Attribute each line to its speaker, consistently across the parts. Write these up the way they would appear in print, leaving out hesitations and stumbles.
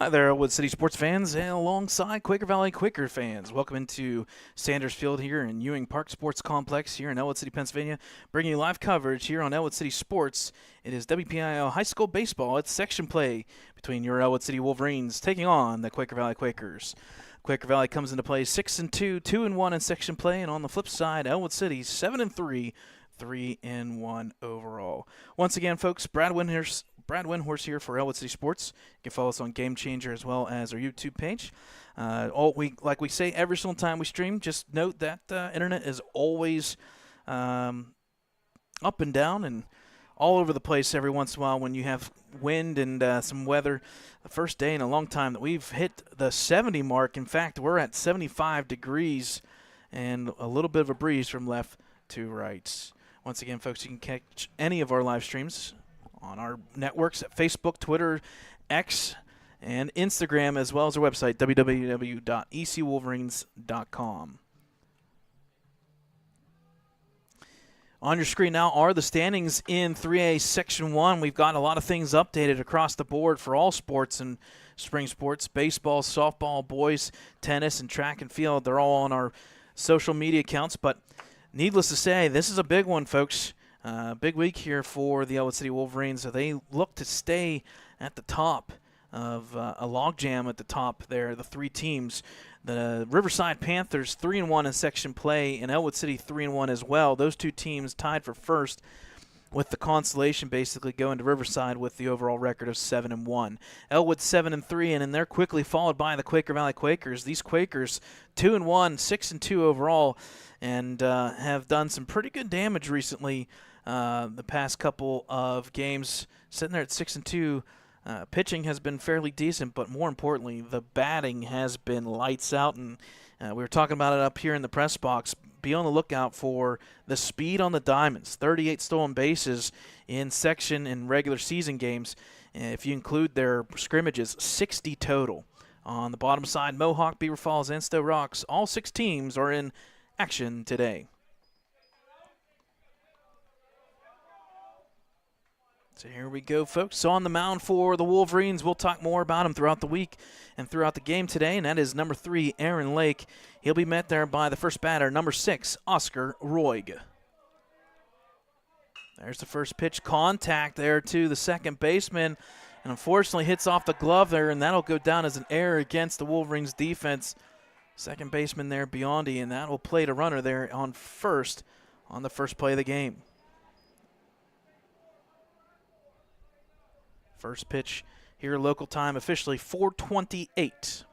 Speaker 1: Hi there, Ellwood City sports fans, and alongside Quaker Valley Quaker fans. Welcome into Sanders Field here in Ewing Park Sports Complex here in Ellwood City, Pennsylvania, bringing you live coverage here on Ellwood City Sports. It is WPIL High School Baseball. It's section play between your Ellwood City Wolverines taking on the Quaker Valley Quakers. Quaker Valley comes into play 6-2, 2-1 in section play, and on the flip side, Ellwood City 7-3, 3-1 overall. Once again, folks, Brad Windhorse here for Ellwood City Sports. You can follow us on Game Changer as well as our YouTube page. Like we say every single time we stream, just note that internet is always up and down and all over the place every once in a while when you have wind and some weather. The first day in a long time that we've hit the 70 mark. In fact, we're at 75 degrees and a little bit of a breeze from left to right. Once again, folks, you can catch any of our live streams on our networks at Facebook, Twitter, X, and Instagram, as well as our website, www.ecwolverines.com. On your screen now are the standings in 3A Section 1. We've got a lot of things updated across the board for all sports and spring sports, baseball, softball, boys, tennis, and track and field. They're all on our social media accounts, but needless to say, this is a big one, folks. Big week here for the Ellwood City Wolverines. So they look to stay at the top of a logjam at the top there, the three teams. The Riverside Panthers 3-1 in section play, and Ellwood City 3-1 as well. Those two teams tied for first, with the consolation basically going to Riverside with the overall record of 7-1. Ellwood 7-3, and then they're quickly followed by the Quaker Valley Quakers. These Quakers 2-1, 6-2 overall, and have done some pretty good damage recently. The past couple of games, sitting there at 6-2. Pitching has been fairly decent, but more importantly, the batting has been lights out. And we were talking about it up here in the press box. Be on the lookout for the speed on the diamonds. 38 stolen bases in section and regular season games. If you include their scrimmages, 60 total. On the bottom side, Mohawk, Beaver Falls, and Stowe Rocks. All six teams are in action today. So here we go, folks. So on the mound for the Wolverines, we'll talk more about him throughout the week and throughout the game today, and that is number 3, Aaron Lake. He'll be met there by the first batter, number 6, Oscar Roig. There's the first pitch, contact there to the second baseman, and unfortunately hits off the glove there, and that'll go down as an error against the Wolverines defense. Second baseman there, Biondi, and that will play to runner there on first on the first play of the game. First pitch here, local time officially 4:28.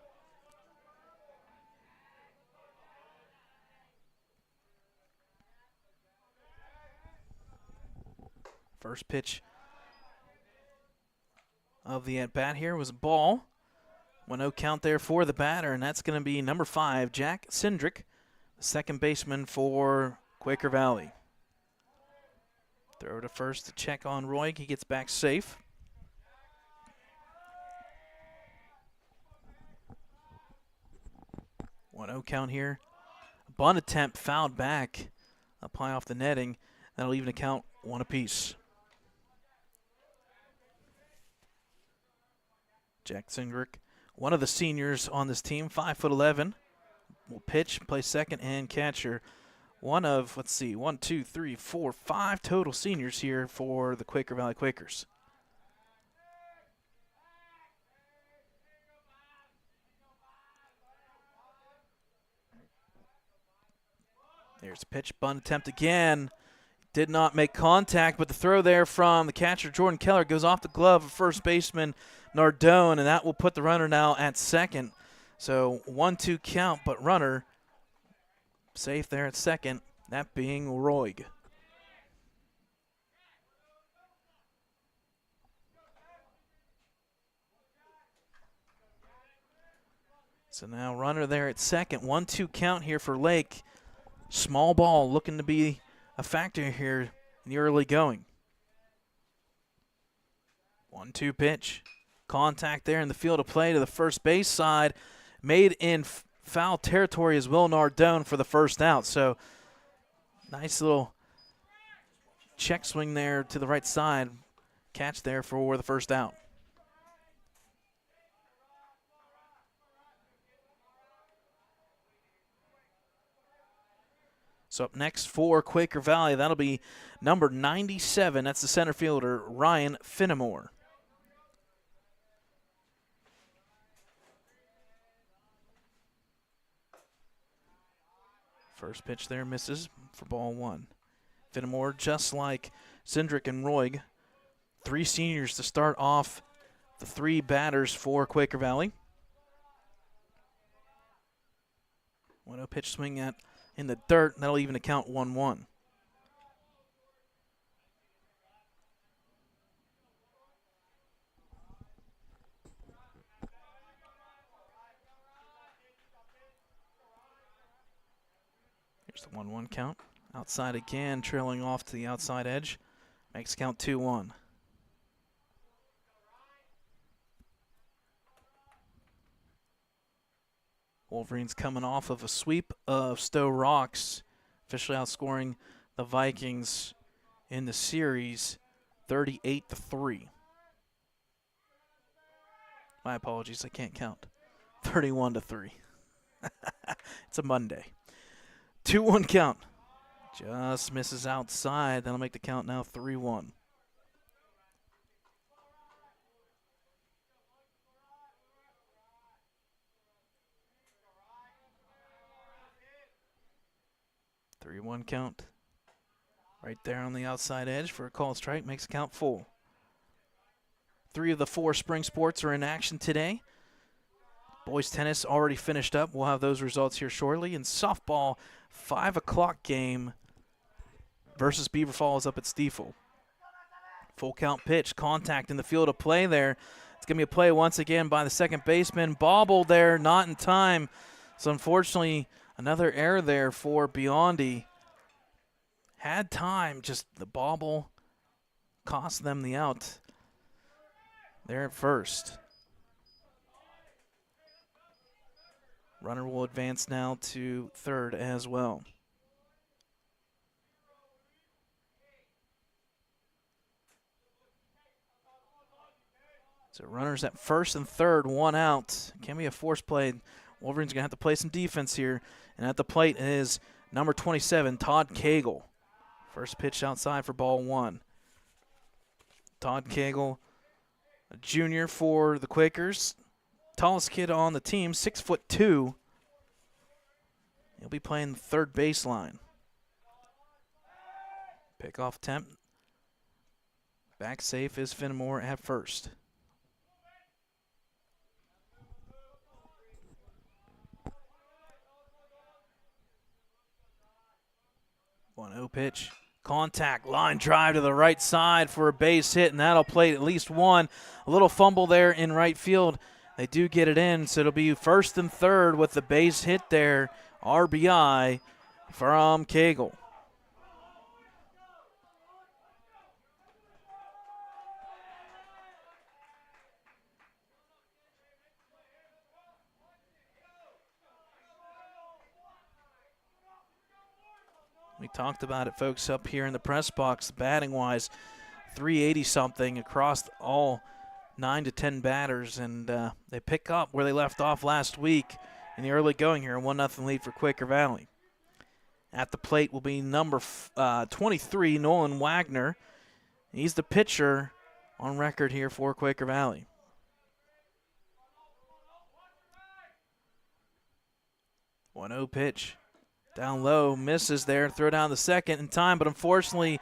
Speaker 1: First pitch of the at-bat here was a ball. 1-0 count there for the batter, and that's going to be number 5, Jack Sindrick, the second baseman for Quaker Valley. Throw to first to check on Roig. He gets back safe. 1-0 count here. Bunt attempt fouled back up high off the netting. That'll even account 1 apiece. Jack Sindrick, one of the seniors on this team, 5'11", will pitch, play second and catcher. One of, 5 total seniors here for the Quaker Valley Quakers. There's a pitch, bunt attempt again. Did not make contact, but the throw there from the catcher, Jordan Keller, goes off the glove of first baseman Nardone, and that will put the runner now at second. So 1-2 count, but runner safe there at second, that being Roig. So now runner there at second, 1-2 count here for Lake. Small ball looking to be a factor here in the early going. 1-2 pitch. Contact there in the field of play to the first base side. Made in foul territory as Will Nardone for the first out. So nice little check swing there to the right side. Catch there for the first out. So up next for Quaker Valley, that'll be number 97. That's the center fielder, Ryan Finnemore. First pitch there misses for ball one. Finnemore, just like Cindric and Roig, 3 seniors to start off the 3 batters for Quaker Valley. 1-0 pitch swing at in the dirt. That'll even account 1-1. Here's the 1-1 count. Outside again, trailing off to the outside edge. Makes count 2-1. Wolverines coming off of a sweep of Stowe Rocks, officially outscoring the Vikings in the series 38-3. My apologies, I can't count. 31-3. It's a Monday. 2-1 count. Just misses outside. That'll make the count now 3-1. One count right there on the outside edge for a called strike. Makes the count full. 3 of the 4 spring sports are in action today. Boys tennis already finished up. We'll have those results here shortly. And softball, 5 o'clock game versus Beaver Falls up at Stiefel. Full count pitch. Contact in the field of play there. It's going to be a play once again by the second baseman. Bobble there, not in time. So unfortunately, another error there for Biondi. Had time, just the bobble cost them the out there at first. Runner will advance now to third as well. So runners at first and third, 1 out. Can be a force play. Wolverines going to have to play some defense here. And at the plate is number 27, Todd Cagle. First pitch outside for ball 1. Todd Cagle, a junior for the Quakers. Tallest kid on the team, 6'2". He'll be playing the third baseline. Pickoff attempt. Back safe is Finnemore at first. One-0 pitch. Contact, line drive to the right side for a base hit, and that'll play at least one. A little fumble there in right field. They do get it in, so it'll be first and third with the base hit there. RBI from Cagle. We talked about it, folks, up here in the press box, batting-wise, 380-something across all 9 to 10 batters, and they pick up where they left off last week in the early going here, a 1-0 lead for Quaker Valley. At the plate will be number 23, Nolan Wagner. He's the pitcher on record here for Quaker Valley. One-0 pitch. Down low, misses there, throw down the second in time, but unfortunately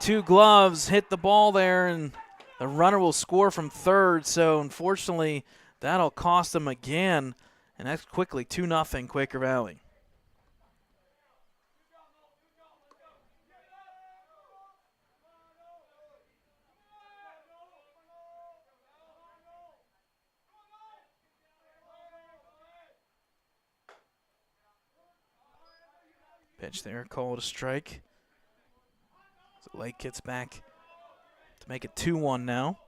Speaker 1: 2 gloves hit the ball there, and the runner will score from third, so unfortunately that'll cost them again, and that's quickly 2-0 Quaker Valley. Pitch there, called a strike. So Lake gets back to make it 2-1 now.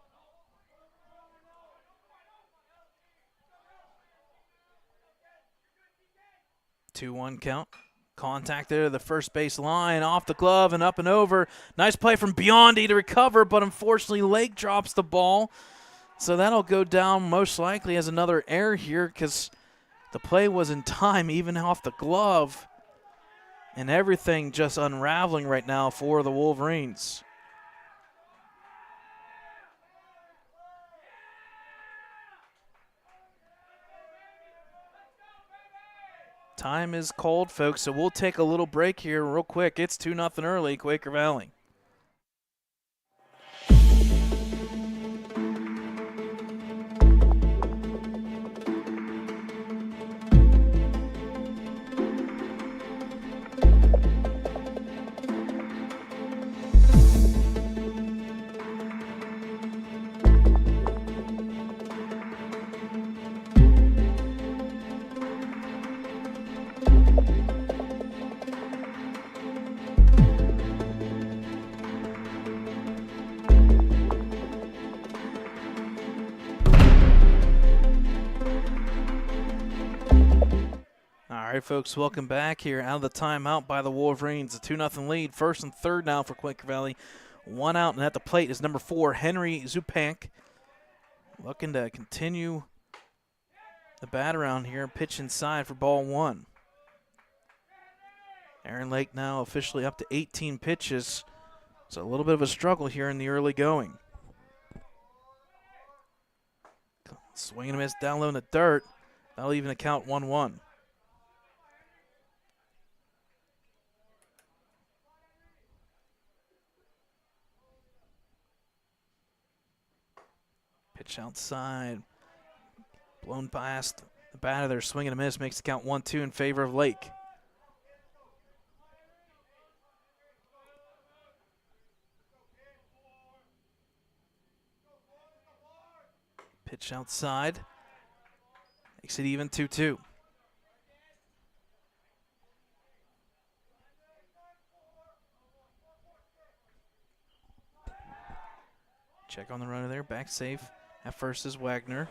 Speaker 1: Two-one count. Contact there to the first base line, off the glove and up and over. Nice play from Biondi to recover, but unfortunately Lake drops the ball. So that'll go down most likely as another error here because the play was in time, even off the glove. And everything just unraveling right now for the Wolverines. Time is called, folks, so we'll take a little break here real quick. It's 2-0 early, Quaker Valley. All right, folks, welcome back here out of the timeout by the Wolverines. A 2-0 lead. First and third now for Quaker Valley. One out, and at the plate is number 4, Henry Zupank. Looking to continue the bat around here. Pitch inside for ball 1. Aaron Lake now officially up to 18 pitches. So a little bit of a struggle here in the early going. Swing and a miss down low in the dirt. That'll even account 1-1. Pitch outside, blown past the batter there, swing and a miss, makes the count 1-2 in favor of Lake. Pitch outside, makes it even 2-2. Check on the runner there, back safe. At first is Wagner.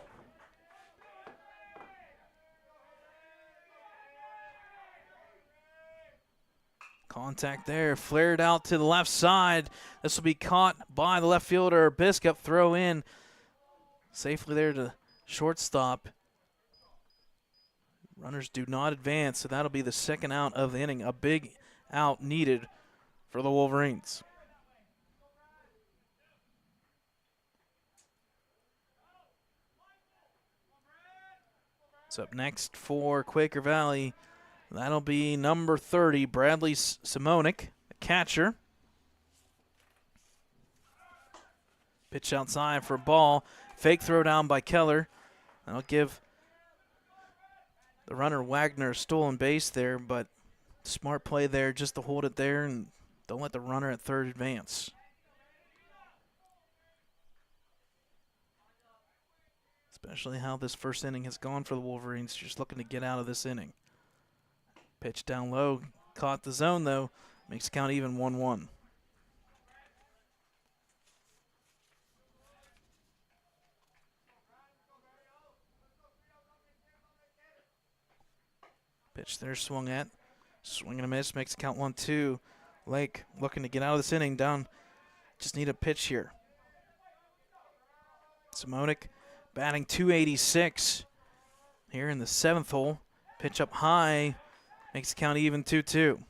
Speaker 1: Contact there, flared out to the left side. This will be caught by the left fielder, Biscup. Throw in safely there to shortstop. Runners do not advance, so that'll be the second out of the inning. A big out needed for the Wolverines. So up next for Quaker Valley, that'll be number 30, Bradley Simonik, a catcher. Pitch outside for a ball. Fake throw down by Keller. That'll give the runner Wagner a stolen base there, but smart play there just to hold it there and don't let the runner at third advance. Especially how this first inning has gone for the Wolverines. Just looking to get out of this inning. Pitch down low. Caught the zone, though. Makes the count even 1-1. Pitch there swung at. Swing and a miss. Makes the count 1-2. Lake looking to get out of this inning. Down. Just need a pitch here. Simonik batting .286 here in the 7th hole. Pitch up high, makes the count even 2-2.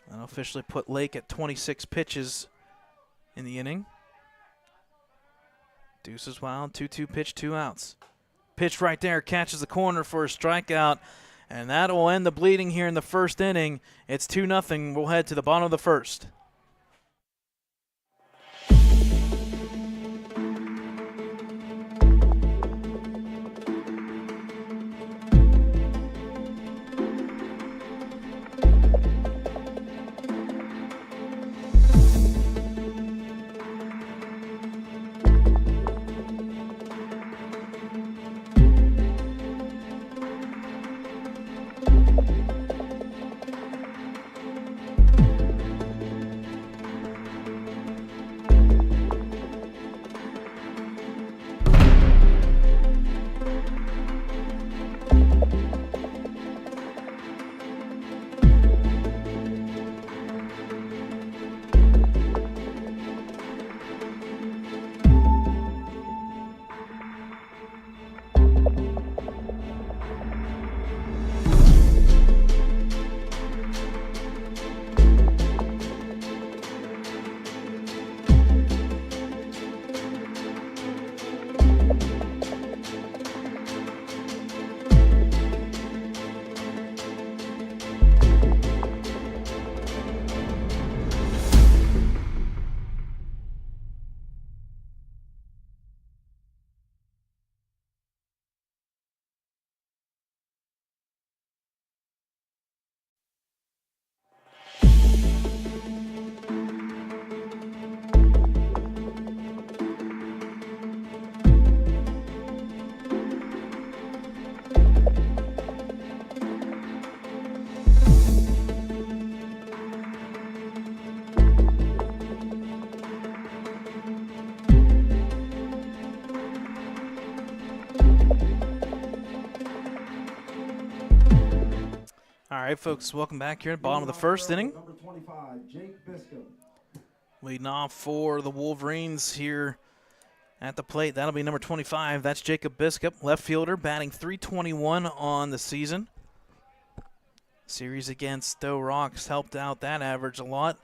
Speaker 1: That'll officially put Lake at 26 pitches in the inning. Deuces wild, 2-2 pitch, 2 outs. Pitch right there, catches the corner for a strikeout, and that will end the bleeding here in the first inning. It's 2-0. We'll head to the bottom of the first. right, folks, welcome back here at the bottom of the first inning.
Speaker 2: Number 25, Jake Biscup.
Speaker 1: Leading off for the Wolverines here at the plate. That'll be number 25. That's Jacob Biscup, left fielder, batting .321 on the season. Series against Stowe Rocks helped out that average a lot.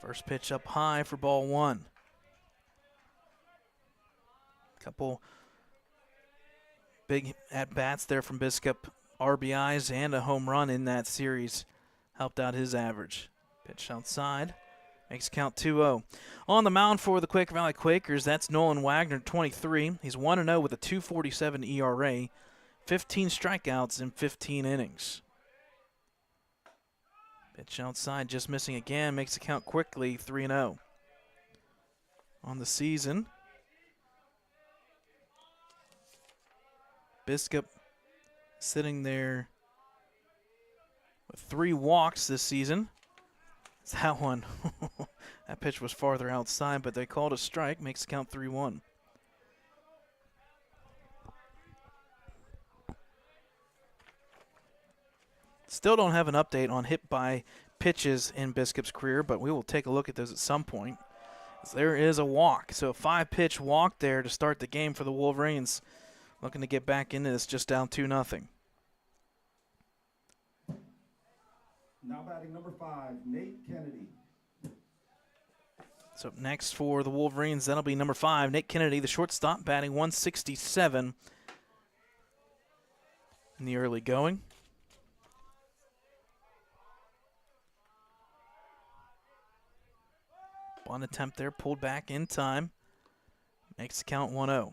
Speaker 1: First pitch up high for ball one. Couple big at-bats there from Biscup. RBIs and a home run in that series helped out his average. Pitch outside. Makes count 2-0. On the mound for the Quaker Valley Quakers, that's Nolan Wagner, 23. He's 1-0 with a .247 ERA, 15 strikeouts in 15 innings. Pitch outside, just missing again, makes the count quickly, 3-0. On the season, Biscup sitting there with 3 walks this season. It's that one. That pitch was farther outside, but they called a strike. Makes the count 3-1. Still don't have an update on hit by pitches in Biscup's career, but we will take a look at those at some point. There is a walk. So a 5-pitch walk there to start the game for the Wolverines. Looking to get back into this, just down 2-0.
Speaker 2: Now batting number 5, Nate Kennedy.
Speaker 1: So next for the Wolverines, that'll be number 5, Nate Kennedy, the shortstop, batting .167 in the early going. One attempt there, pulled back in time. Makes the count 1-0.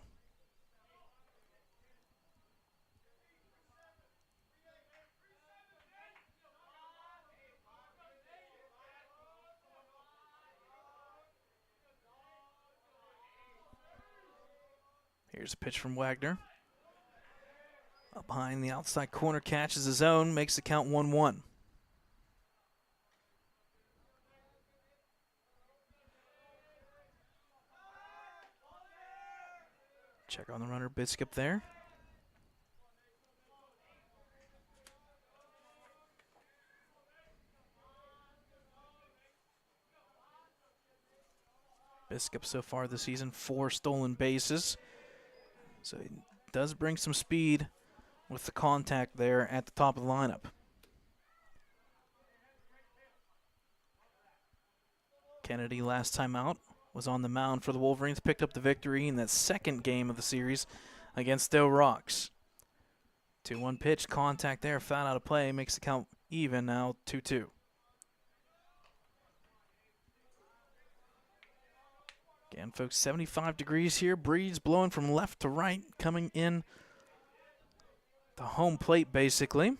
Speaker 1: Here's a pitch from Wagner. Up behind the outside corner, catches his own, makes the count 1-1. Check on the runner, Biscup there. Biscup so far this season, 4 stolen bases. So he does bring some speed with the contact there at the top of the lineup. Kennedy last time out was on the mound for the Wolverines, picked up the victory in that second game of the series against Stowe Rocks. 2-1 pitch, contact there, foul out of play, makes the count even now, 2-2. Again, folks, 75 degrees here. Breeze blowing from left to right, coming in the home plate, basically.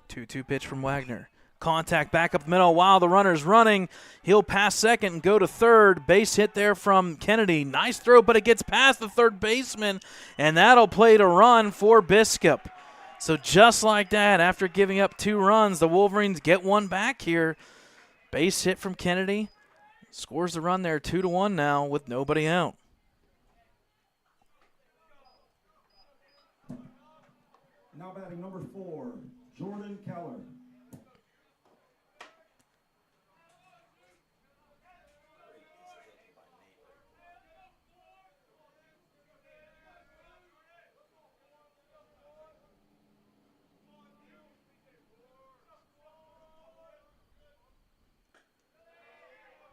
Speaker 1: Two-two pitch from Wagner. Contact back up the middle while the runner's running. He'll pass second and go to third. Base hit there from Kennedy. Nice throw, but it gets past the third baseman, and that'll play to run for Biscup. So just like that, after giving up 2 runs, the Wolverines get one back here. Base hit from Kennedy. Scores the run there, 2-1 now with nobody out.
Speaker 2: Now batting number 4, Jordan Keller.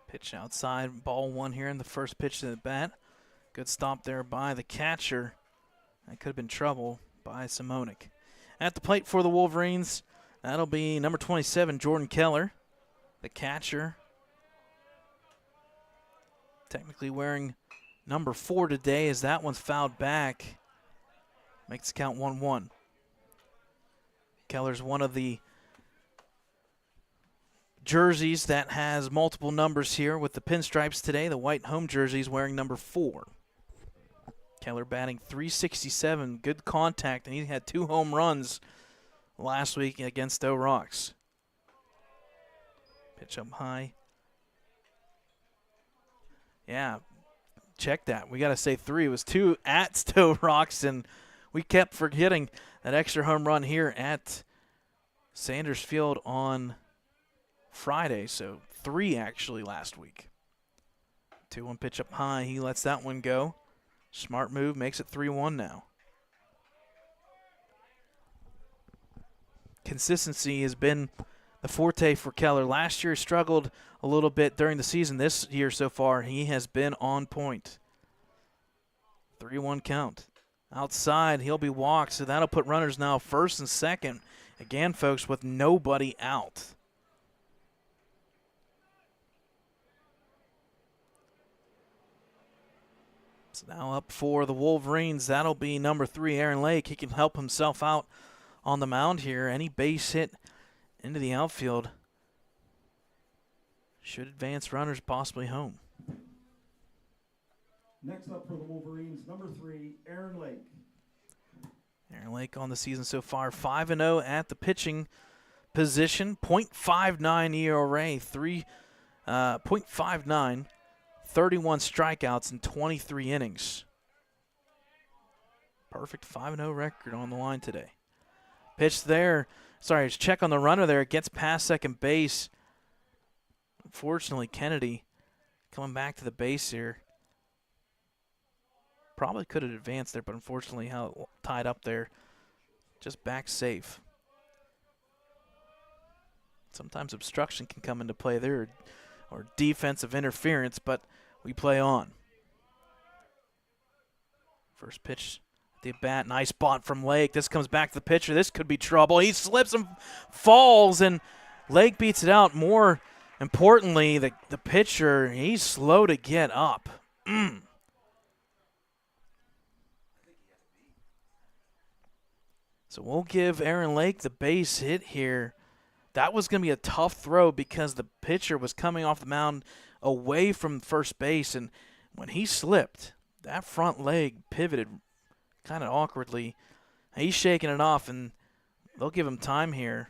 Speaker 1: Pitch outside, ball 1 here in the first pitch to the bat. Good stop there by the catcher. That could have been trouble by Simonik. At the plate for the Wolverines, that'll be number 27, Jordan Keller, the catcher. Technically wearing number 4 today as that one's fouled back. Makes the count 1-1. Keller's one of the jerseys that has multiple numbers here with the pinstripes today. The white home jerseys wearing number 4. Keller batting .367, good contact, and he had 2 home runs last week against Stowe Rocks. Pitch up high. Yeah, check that. We got to say 3. It was 2 at Stowe Rocks, and we kept forgetting that extra home run here at Sanders Field on Friday. So 3 actually last week. 2-1 pitch up high. He lets that one go. Smart move, makes it 3-1 now. Consistency has been the forte for Keller. Last year he struggled a little bit during the season. This year so far, he has been on point. 3-1 count. Outside, he'll be walked, so that'll put runners now first and second. Again, folks, with nobody out. So now up for the Wolverines. That'll be number 3, Aaron Lake. He can help himself out on the mound here. Any base hit into the outfield should advance runners possibly home.
Speaker 2: Next up for the Wolverines, number 3, Aaron Lake.
Speaker 1: Aaron Lake on the season so far, 5-0 at the pitching position, .59 ERA, 0.59, 31 strikeouts in 23 innings. Perfect 5-0 record on the line today. Pitch there. Sorry, it's check on the runner there. It gets past second base. Unfortunately, Kennedy coming back to the base here. Probably could have advanced there, but unfortunately how it tied up there. Just back safe. Sometimes obstruction can come into play there, or defensive interference, but we play on. First pitch. The bat, nice spot from Lake. This comes back to the pitcher. This could be trouble. He slips and falls, and Lake beats it out. More importantly, the pitcher, he's slow to get up. So we'll give Aaron Lake the base hit here. That was going to be a tough throw because the pitcher was coming off the mound away from first base, and when he slipped, that front leg pivoted kind of awkwardly. He's shaking it off, and they'll give him time here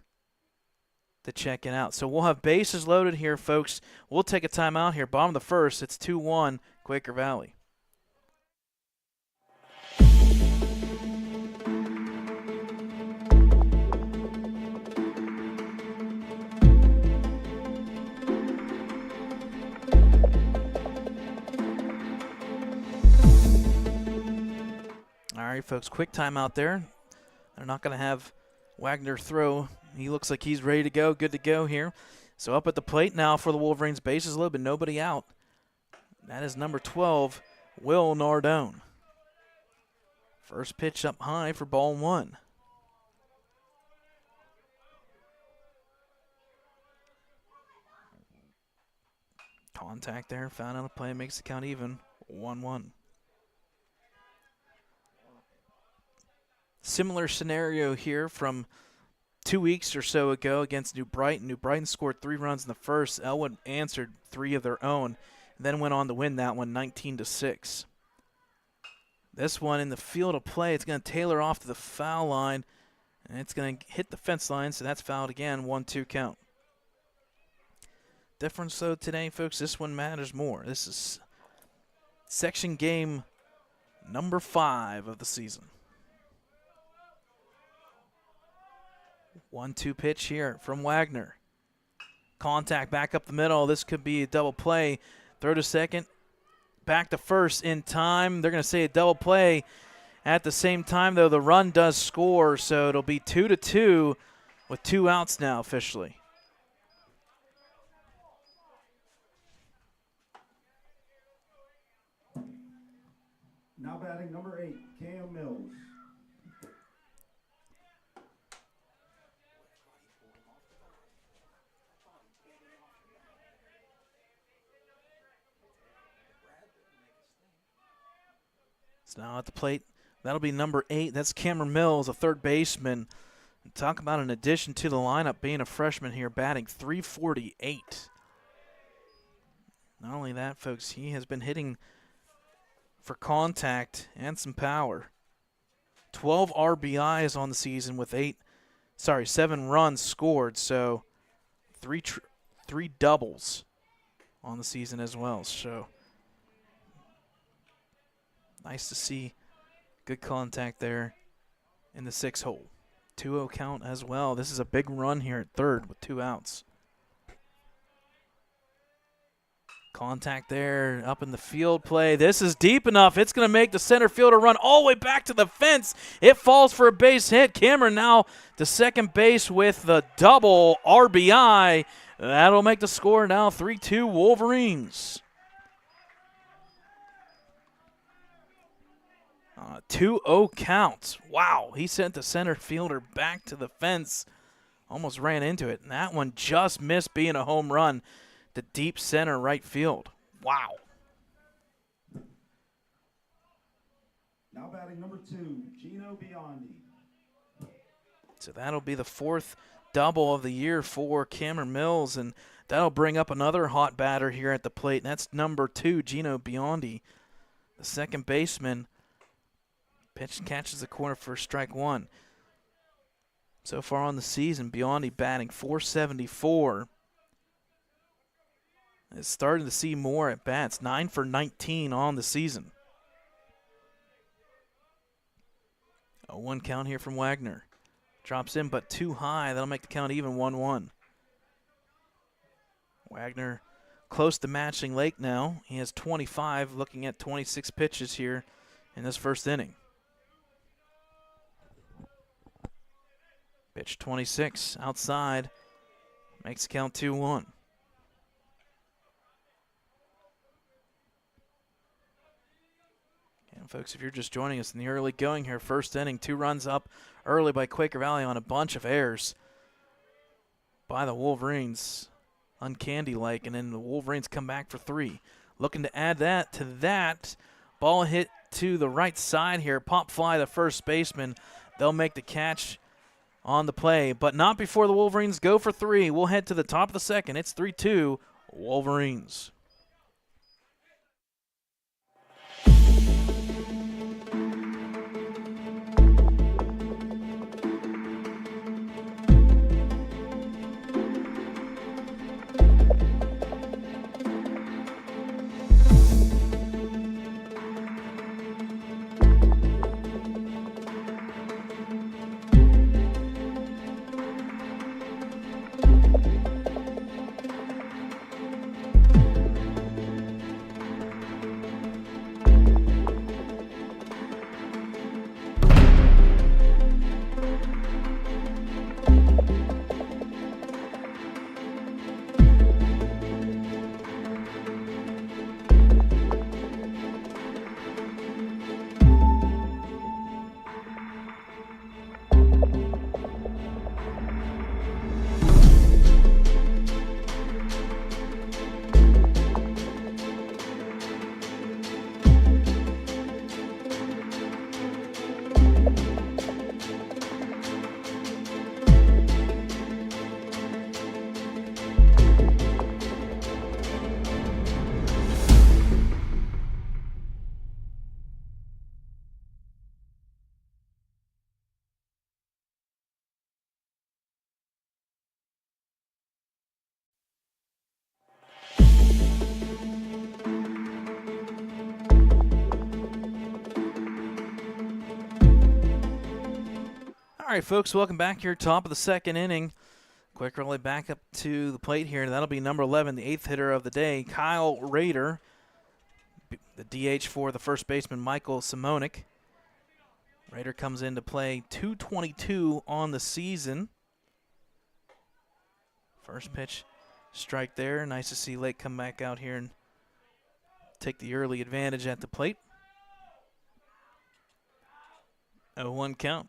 Speaker 1: to check it out. So we'll have bases loaded here, folks. We'll take a timeout here. Bottom of the first, it's 2-1 Quaker Valley. All right, folks, quick timeout there. They're not going to have Wagner throw. He looks like he's ready to go, good to go here. So up at the plate now for the Wolverines, bases loaded, but nobody out. That is number 12, Will Nardone. First pitch up high for ball 1. Contact there, found on a play, makes the count even, 1-1. Similar scenario here from 2 weeks or so ago against New Brighton. New Brighton scored 3 runs in the first. Ellwood answered 3 of their own, and then went on to win that one 19-6. This one in the field of play, it's going to tailor off to the foul line, and it's going to hit the fence line, so that's fouled again, 1-2 count. Difference, though, today, folks, this one matters more. This is section game number 5 of the season. 1-2 pitch here from Wagner. Contact back up the middle. This could be a double play. Throw to second. Back to first in time. They're going to say a double play. At the same time, though, the run does score, so it'll be 2-2 with 2 outs now officially.
Speaker 2: Now batting number 8, Cam Mills.
Speaker 1: So now at the plate, that'll be number 8. That's Cameron Mills, a third baseman. And talk about an addition to the lineup, being a freshman here, batting .348. Not only that, folks, he has been hitting for contact and some power. 12 RBIs on the season with 8 7 runs scored. So three doubles on the season as well. So nice to see good contact there in the 6 hole. 2-0 count as well. This is a big run here at third with 2 outs. Contact there up in the field play. This is deep enough. It's going to make the center fielder run all the way back to the fence. It falls for a base hit. Cameron now to second base with the double RBI. That'll make the score now 3-2 Wolverines. 2-0 count. Wow, he sent the center fielder back to the fence. Almost ran into it. And that one just missed being a home run to deep center right field. Wow.
Speaker 2: Now batting number 2, Gino Biondi.
Speaker 1: So that'll be the 4th double of the year for Cameron Mills, and that'll bring up another hot batter here at the plate, and that's number 2, Gino Biondi, the second baseman. Pitch catches the corner for strike 1. So far on the season, Biondi batting .474. It's starting to see more at bats, 9 for 19 on the season. A 1 count here from Wagner. Drops in, but too high. That'll make the count even, 1-1. Wagner close to matching Lake now. He has 25, looking at 26 pitches here in this first inning. Pitch 26 outside. Makes the count 2-1. And folks, if you're just joining us in the early going here, first inning, 2 runs up early by Quaker Valley on a bunch of errors by the Wolverines. Uncandy-like, and then the Wolverines come back for 3. Looking to add that to that. Ball hit to the right side here. Pop fly the first baseman. They'll make the catch on the play, but not before the Wolverines go for 3. We'll head to the top of the second. It's 3-2 Wolverines. All right, folks, welcome back here, top of the second inning. Quaker Valley back up to the plate here, and that'll be number 11, the 8th hitter of the day, Kyle Rader, the DH for the first baseman, Michael Simonik. Rader comes in to play .222 on the season. First pitch, strike there. Nice to see Lake come back out here and take the early advantage at the plate. 0-1 count.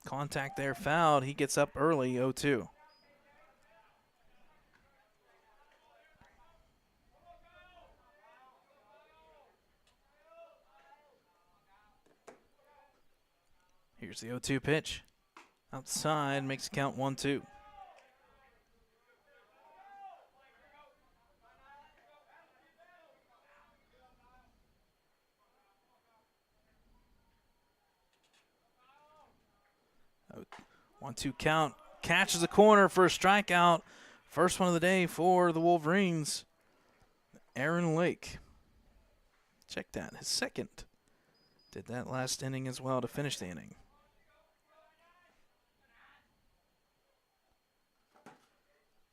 Speaker 1: Contact there, fouled. He gets up early, 0-2. Here's the 0-2 pitch. Outside, makes the count 1-2. Oh, 1-2 count. catches the corner for a strikeout. First one of the day for the Wolverines. Aaron Lake. Check that, his second. Did that last inning as well to finish the inning.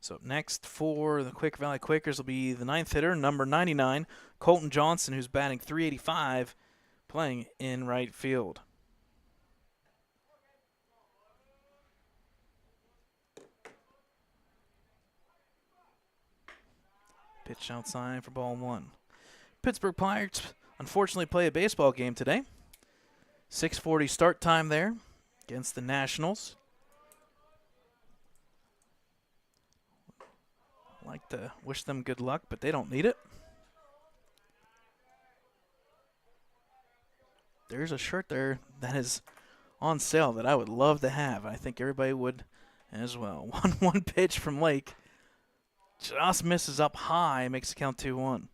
Speaker 1: So up next for the Quaker Valley Quakers will be the ninth hitter, number 99, Colton Johnson, who's batting .385, playing in right field. Pitch outside for ball one. Pittsburgh Pirates unfortunately play a baseball game today. 6:40 start time there against the Nationals. Like to wish them good luck, but they don't need it. There's a shirt there that is on sale that I would love to have. I think everybody would as well. 1-1 pitch from Lake. Just misses up high, makes the count 2-1.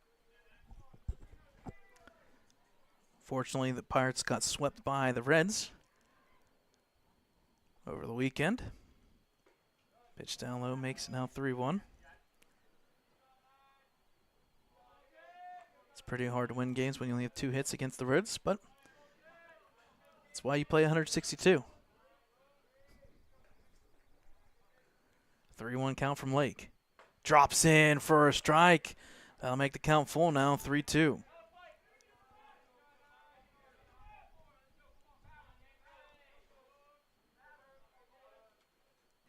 Speaker 1: Fortunately, the Pirates got swept by the Reds over the weekend. Pitch down low makes it now 3-1. It's pretty hard to win games when you only have 2 hits against the Reds, but that's why you play 162. 3-1 count from Lake. Drops in for a strike. That'll make the count full now, 3-2.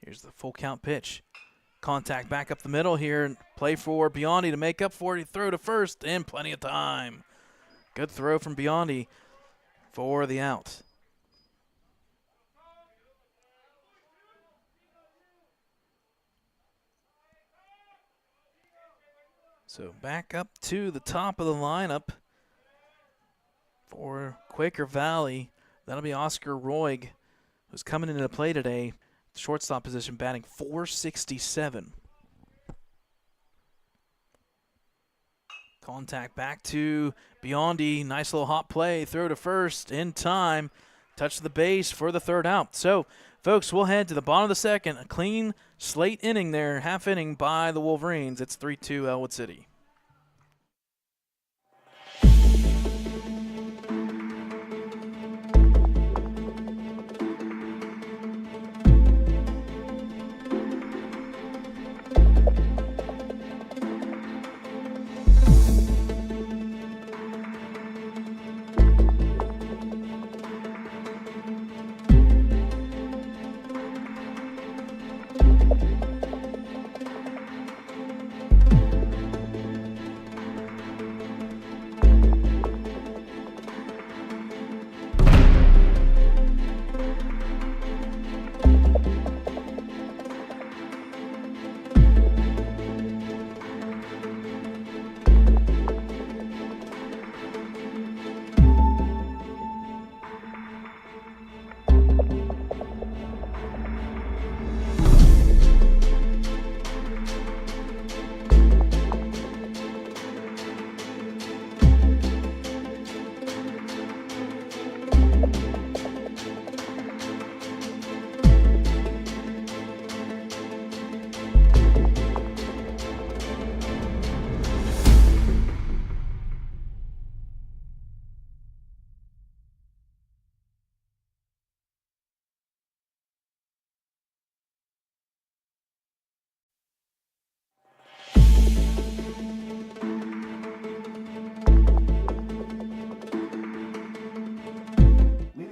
Speaker 1: Here's the full count pitch. Contact back up the middle here. Play for Biondi to make up for it. He throw to first and plenty of time. Good throw from Biondi for the out. So back up to the top of the lineup for Quaker Valley. That'll be Oscar Roig, who's coming into play today. Shortstop position, batting .467. Contact back to Biondi. Nice little hot play. Throw to first in time. Touch the base for the third out. So, folks, we'll head to the bottom of the second. A clean slate inning there, half inning by the Wolverines. It's 3-2 Ellwood City.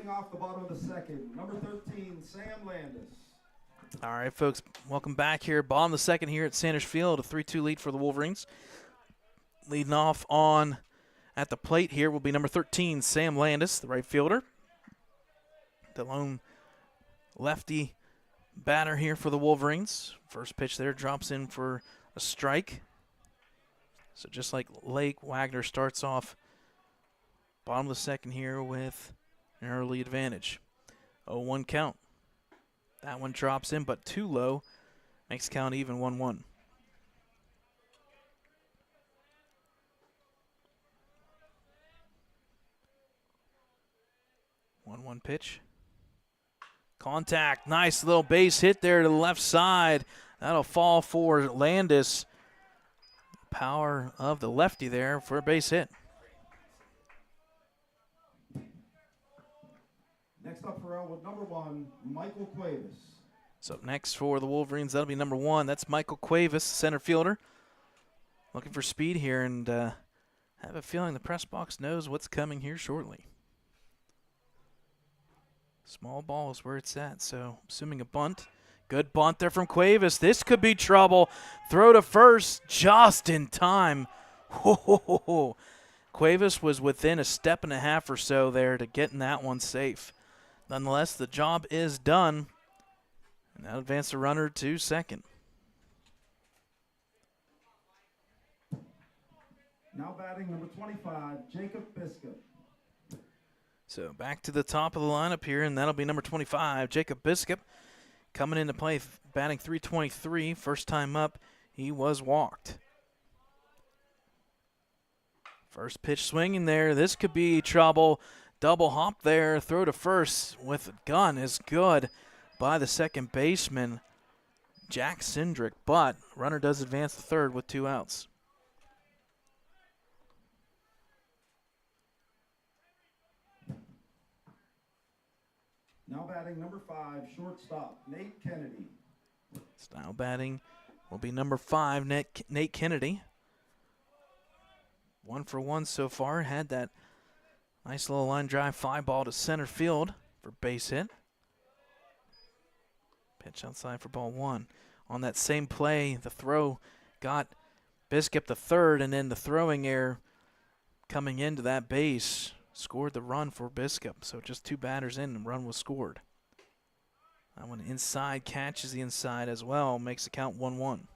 Speaker 2: Off the bottom of the second, number 13, Sam Landis.
Speaker 1: All right, folks, welcome back here. Bottom of the second here at Sanders Field, a 3-2 lead for the Wolverines. Leading off on at the plate here will be number 13, Sam Landis, the right fielder. The lone lefty batter here for the Wolverines. First pitch there drops in for a strike. So just like Lake, Wagner starts off bottom of the second here with an early advantage. 0-1 count. That one drops in, but too low. Makes count even 1-1. One pitch. Contact. Nice little base hit there to the left side. That'll fall for Landis. Power of the lefty there for a base hit.
Speaker 2: Next up for Ellwood, number 1, Michael Cuevas.
Speaker 1: So next for the Wolverines, that'll be number 1. That's Michael Cuevas, center fielder. Looking for speed here, and have a feeling the press box knows what's coming here shortly. Small ball is where it's at, so assuming a bunt. Good bunt there from Cuevas. This could be trouble. Throw to first just in time. Cuevas was within a step and a half or so there to getting that one safe. Nonetheless, the job is done. And that'll advance the runner to second.
Speaker 2: Now batting number 25, Jacob Biscup.
Speaker 1: So back to the top of the lineup here, and that'll be number 25, Jacob Biscup. Coming into play, batting .323. First time up, he was walked. First pitch swinging there. This could be trouble. Double hop there. Throw to first with a gun is good by the second baseman, Jack Sindrick. But runner does advance to third with 2 outs.
Speaker 2: Now batting number 5, shortstop, Nate Kennedy.
Speaker 1: Style batting will be number 5, Nate Kennedy. 1 for 1 so far. Had that nice little line drive fly ball to center field for base hit. Pitch outside for ball 1. On that same play, the throw got Biscup to third, and then the throwing error coming into that base scored the run for Biscup. So just 2 batters in, and run was scored. That one inside, catches the inside as well, makes the count 1-1.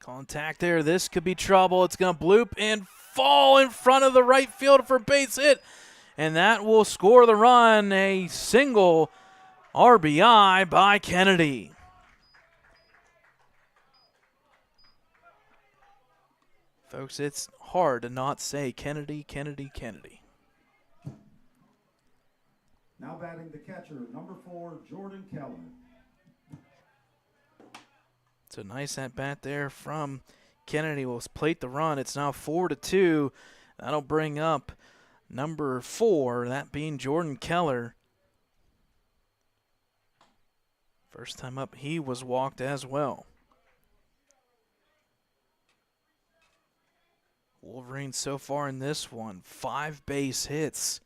Speaker 1: Contact there. This could be trouble. It's going to bloop and fall in front of the right field for base hit. And that will score the run. A single RBI by Kennedy. Folks, it's hard to not say Kennedy, Kennedy, Kennedy.
Speaker 2: Now batting the catcher, number 4, Jordan Keller.
Speaker 1: It's a nice at-bat there from Kennedy. Will plate the run. It's now 4-2. That'll bring up number 4, that being Jordan Keller. First time up, he was walked as well. Wolverines so far in this one, 5 base hits.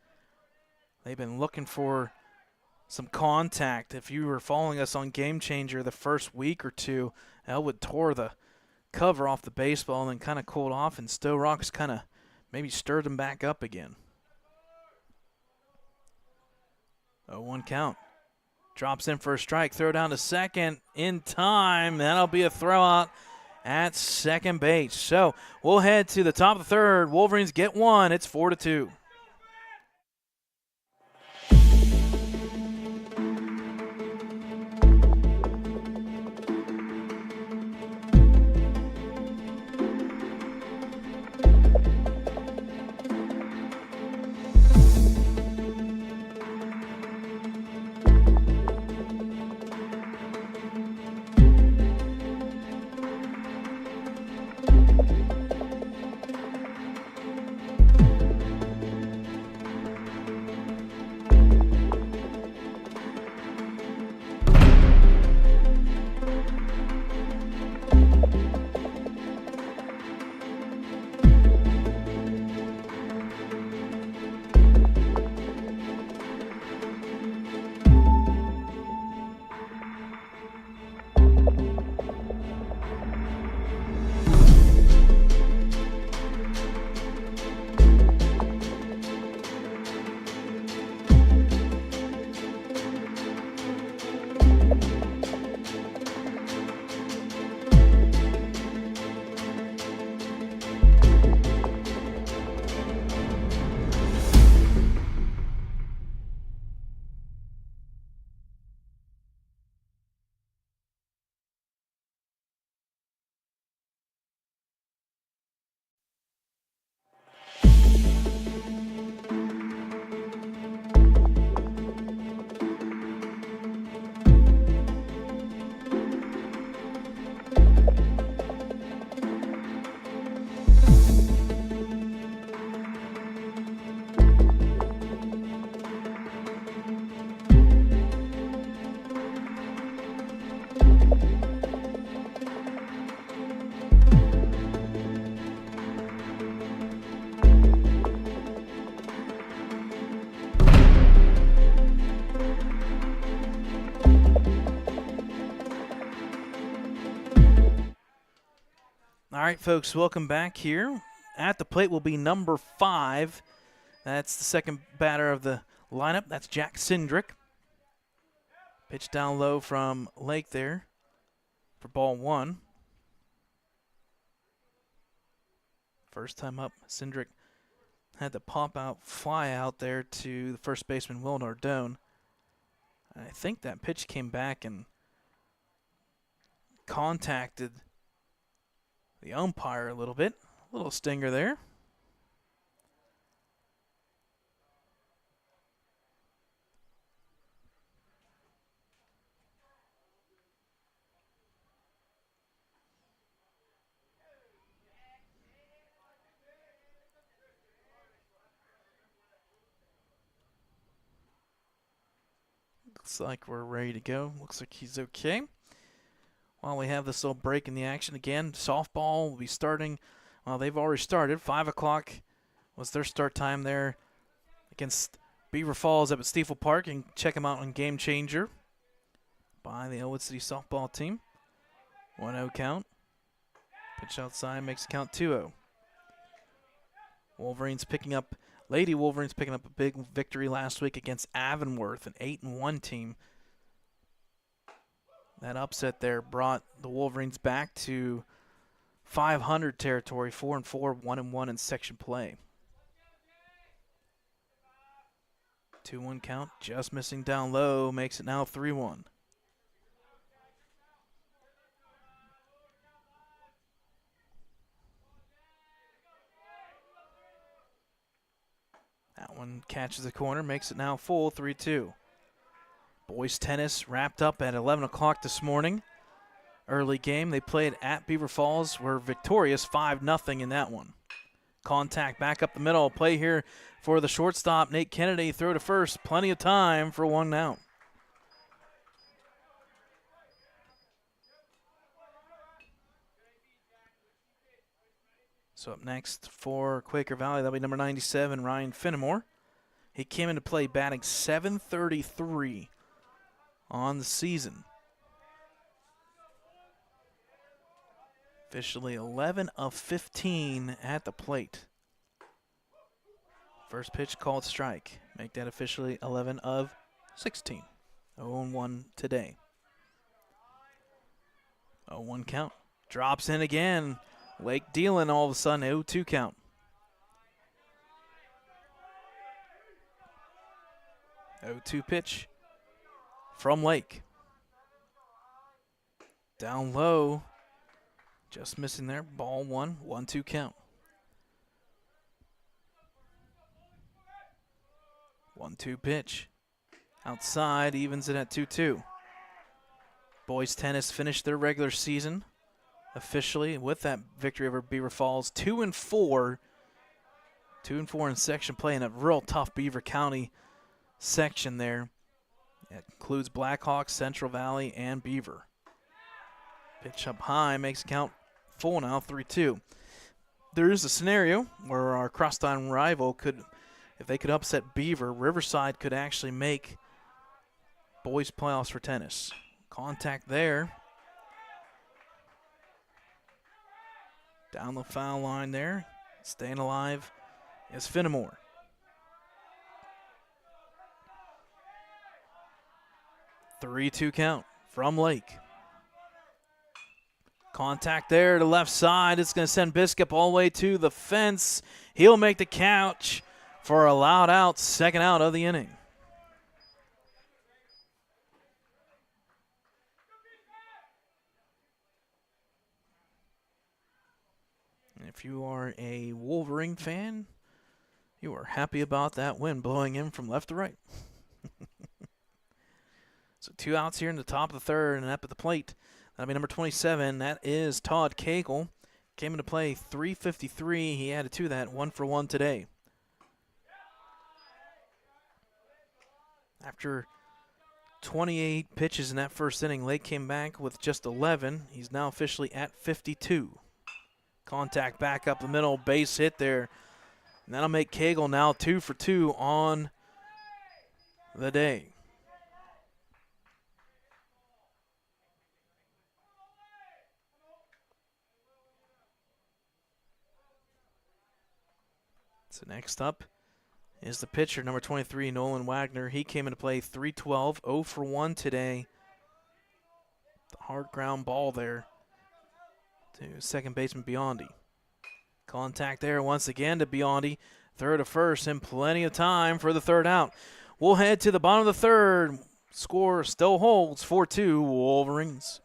Speaker 1: They've been looking for some contact. If you were following us on Game Changer the first week or two, Ellwood tore the cover off the baseball and then kind of cooled off, and Stowe Rocks kind of maybe stirred them back up again. 0-1 count. Drops in for a strike. Throw down to second in time. That'll be a throw out at second base. So we'll head to the top of the third. Wolverines get 1. It's 4-2. right, folks, welcome back here. At the plate will be number 5. That's the second batter of the lineup. That's Jack Sindrick. Pitch down low from Lake there for ball 1. First time up, Sindrick had to pop out, fly out there to the first baseman, Will Nardone. I think that pitch came back and contacted the umpire a little bit. A little stinger there. Looks like we're ready to go. Looks like he's okay. While we have this little break in the action again, softball will be starting. Well, they've already started. 5 o'clock was their start time there against Beaver Falls up at Stiefel Park. And check them out on Game Changer by the Ellwood City softball team. 1-0 count. Pitch outside makes the count 2-0. Lady Wolverines picking up a big victory last week against Avonworth, an 8-1 team. That upset there brought the Wolverines back to 500 territory, 4-4, 1-1 in section play. 2-1 count, just missing down low, makes it now 3-1. That one catches the corner, makes it now full, 3-2. Boys tennis wrapped up at 11 o'clock this morning. Early game, they played at Beaver Falls, were victorious 5-0 in that one. Contact back up the middle, play here for the shortstop, Nate Kennedy, throw to first, plenty of time for 1 out. So up next for Quaker Valley, that'll be number 97, Ryan Finnemore. He came into play batting .733 on the season. Officially 11 of 15 at the plate. First pitch called strike. Make that officially 11 of 16. 0-1 today. 0-1 count. Drops in again. Lake dealing all of a sudden, 0-2 count. Oh-2 pitch from Lake. Down low. Just missing there. Ball 1, 1-2 count. 1-2 pitch. Outside, evens it at 2-2. Boys tennis finished their regular season officially with that victory over Beaver Falls. 2-4. 2-4 in section play in a real tough Beaver County section there. It includes Blackhawks, Central Valley, and Beaver. Pitch up high, makes the count full now, 3-2. There is a scenario where our crosstown rival could, if they could upset Beaver, Riverside could actually make boys playoffs for tennis. Contact there. Down the foul line there. Staying alive is Finnemore. Three-two count from Lake. Contact there to left side. It's going to send Biscup all the way to the fence. He'll make the catch for a loud out, second out of the inning. If you are a Wolverine fan, you are happy about that wind blowing in from left to right. So 2 outs here in the top of the third and up at the plate. That'll be number 27. That is Todd Cagle. Came into play .353. He added to that 1 for 1 today. After 28 pitches in that first inning, Lake came back with just 11. He's now officially at 52. Contact back up the middle, base hit there. And that'll make Cagle now 2 for 2 on the day. So next up is the pitcher, number 23, Nolan Wagner. He came into play 3-12, 0 for 1 today. The hard ground ball there to second baseman Biondi. Contact there once again to Biondi. Third to first, and plenty of time for the third out. We'll head to the bottom of the third. Score still holds 4-2 Wolverines.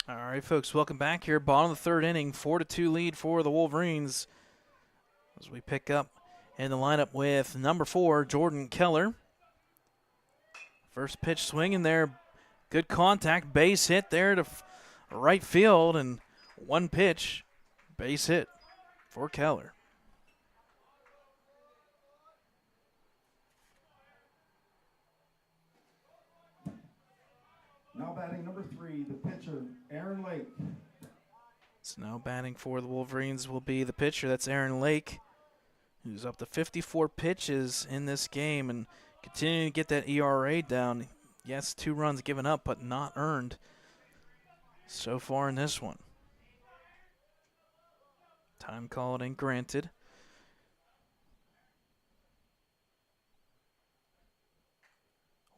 Speaker 1: All right, folks, welcome back here. Bottom of the third inning, 4-2 lead for the Wolverines as we pick up in the lineup with number 4, Jordan Keller. First pitch swinging there. Good contact, base hit there to right field, and one pitch, base hit for Keller.
Speaker 2: Now batting number 3, the pitcher, Aaron Lake.
Speaker 1: So now batting for the Wolverines will be the pitcher. That's Aaron Lake, who's up to 54 pitches in this game and continuing to get that ERA down. Yes, 2 runs given up, but not earned so far in this one. Time called and granted.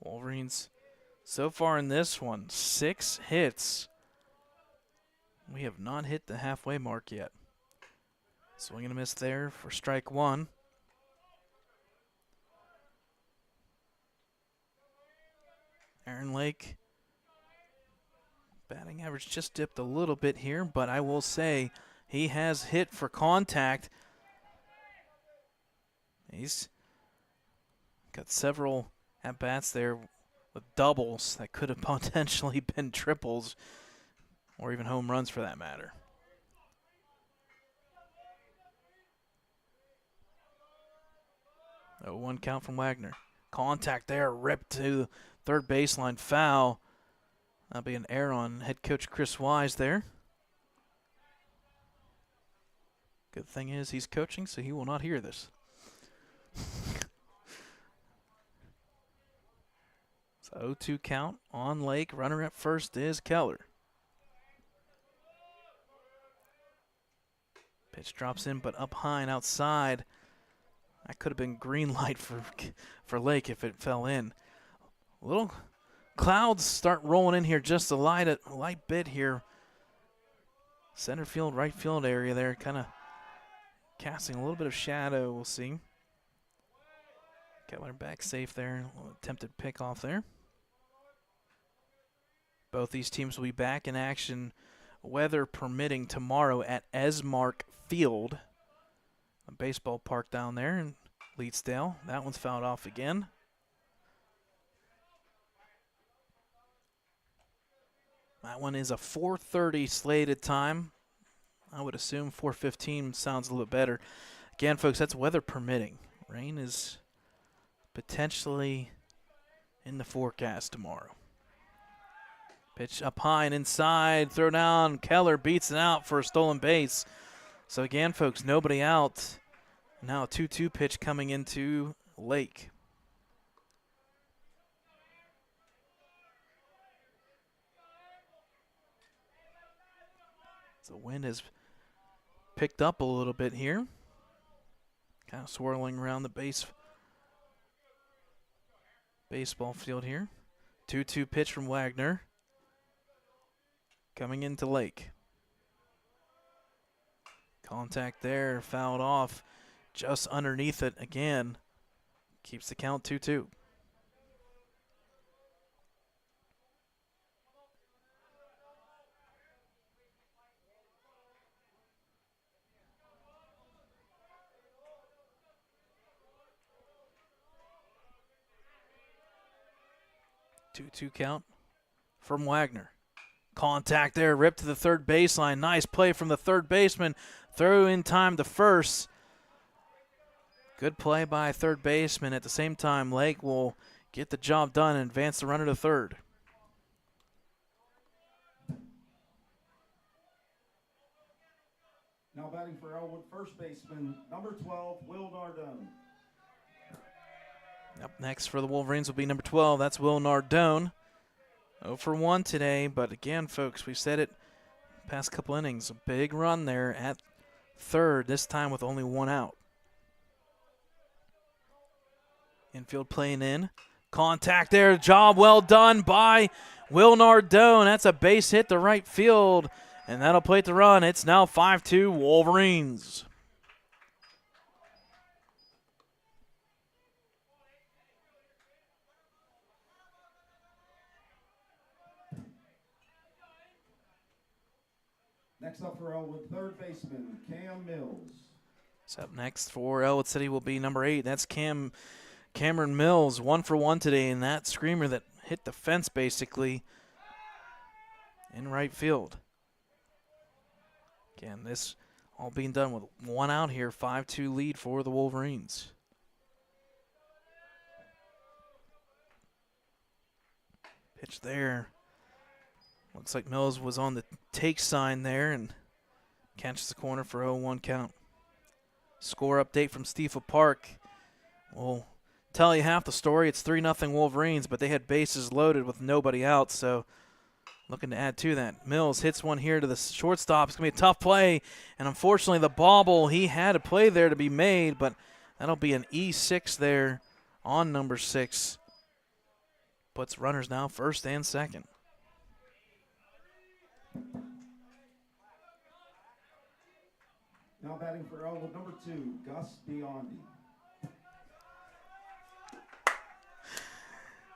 Speaker 1: Wolverines so far in this one, 6 hits. We have not hit the halfway mark yet. Swing and a miss there for strike 1. Aaron Lake, batting average just dipped a little bit here, but I will say he has hit for contact. He's got several at-bats there with doubles that could have potentially been triples or even home runs for that matter. Oh, 1 count from Wagner. Contact there, ripped to third baseline, foul. That'll be an error on head coach Chris Wise there. Good thing is he's coaching, so he will not hear this. So 0-2 count on Lake. Runner at first is Keller. Pitch drops in, but up high and outside. That could have been green light for Lake if it fell in. Little clouds start rolling in here just a light bit here. Center field, right field area there, kind of casting a little bit of shadow, we'll see. Keller back safe there. A little attempted pick off there. Both these teams will be back in action, weather permitting, tomorrow at Esmark Field, a baseball park down there in Leedsdale. That one's fouled off again. That one is a 4:30 slated time. I would assume 4:15 sounds a little bit better. Again, folks, that's weather permitting. Rain is potentially in the forecast tomorrow. Pitch up high and inside, throw down. Keller beats it out for a stolen base. So again, folks, nobody out. Now a 2-2 pitch coming into Lake. The wind has picked up a little bit here. Kind of swirling around the baseball field here. 2-2 pitch from Wagner. Coming into Lake. Contact there, fouled off. Just underneath it again. Keeps the count 2-2. Two count from Wagner. Contact there, ripped to the third baseline. Nice play from the third baseman. Throw in time to first. Good play by third baseman. At the same time, Lake will get the job done and advance the runner to third.
Speaker 2: Now batting for Ellwood, first baseman, number 12, Will Nardone.
Speaker 1: Up next for the Wolverines will be number 12. That's Will Nardone. 0 for 1 today, but again, folks, we've said it past couple innings. A big run there at third, this time with only one out. Infield playing in. Contact there. Job well done by Will Nardone. That's a base hit to right field, and that'll plate the run. It's now 5-2 Wolverines.
Speaker 2: Next up for Ellwood, third baseman, Cam Mills.
Speaker 1: So up next for Ellwood City will be number 8. That's Cameron Mills, 1 for 1 today, and that screamer that hit the fence basically in right field. Again, this all being done with one out here, 5-2 lead for the Wolverines. Pitch there. Looks like Mills was on the take sign there and catches the corner for 0-1 count. Score update from Stiefel Park. We'll tell you half the story. It's 3-0 Wolverines, but they had bases loaded with nobody out, so looking to add to that. Mills hits one here to the shortstop. It's going to be a tough play, and unfortunately the bobble, he had a play there to be made, but that'll be an E6 there on number 6. Puts runners now first and second.
Speaker 2: Now batting for Ellwood, number 2, Gus Biondi.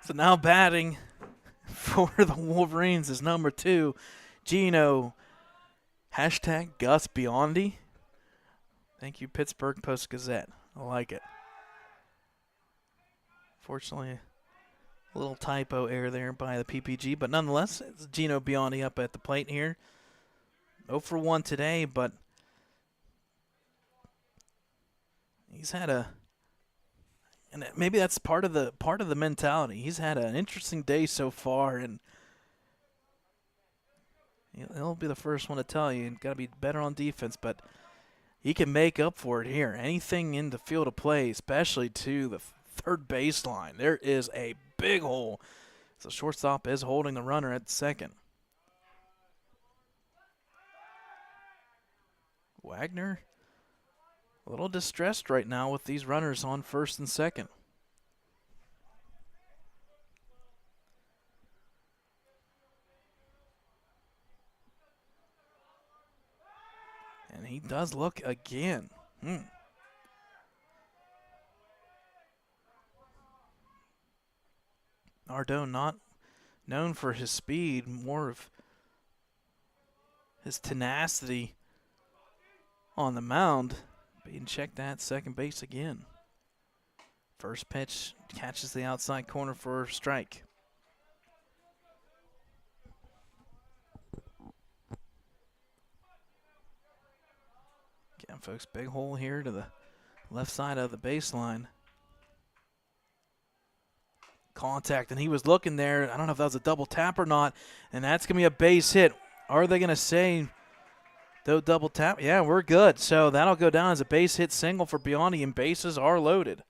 Speaker 1: So now batting for the Wolverines is number 2, Gino. Hashtag Gus Biondi. Thank you, Pittsburgh Post-Gazette. I like it. Fortunately, a little typo error there by the PPG, but nonetheless, it's Gino Biondi up at the plate here. 0 for 1 today, but he's had and maybe that's part of the mentality. He's had an interesting day so far, and he'll be the first one to tell you, got to be better on defense, but he can make up for it here. Anything in the field of play, especially to the third baseline, there is a big hole. So shortstop is holding the runner at second. Wagner, a little distressed right now with these runners on first and second. And he does look again. Nardone not known for his speed, more of his tenacity on the mound. Being checked at second base again. First pitch catches the outside corner for a strike. Again, folks, big hole here to the left side of the baseline. Contact, and he was looking there. I don't know if that was a double tap or not, and that's going to be a base hit. Are they going to say no double tap? Yeah, we're good. So that'll go down as a base hit single for Biondi, and bases are loaded.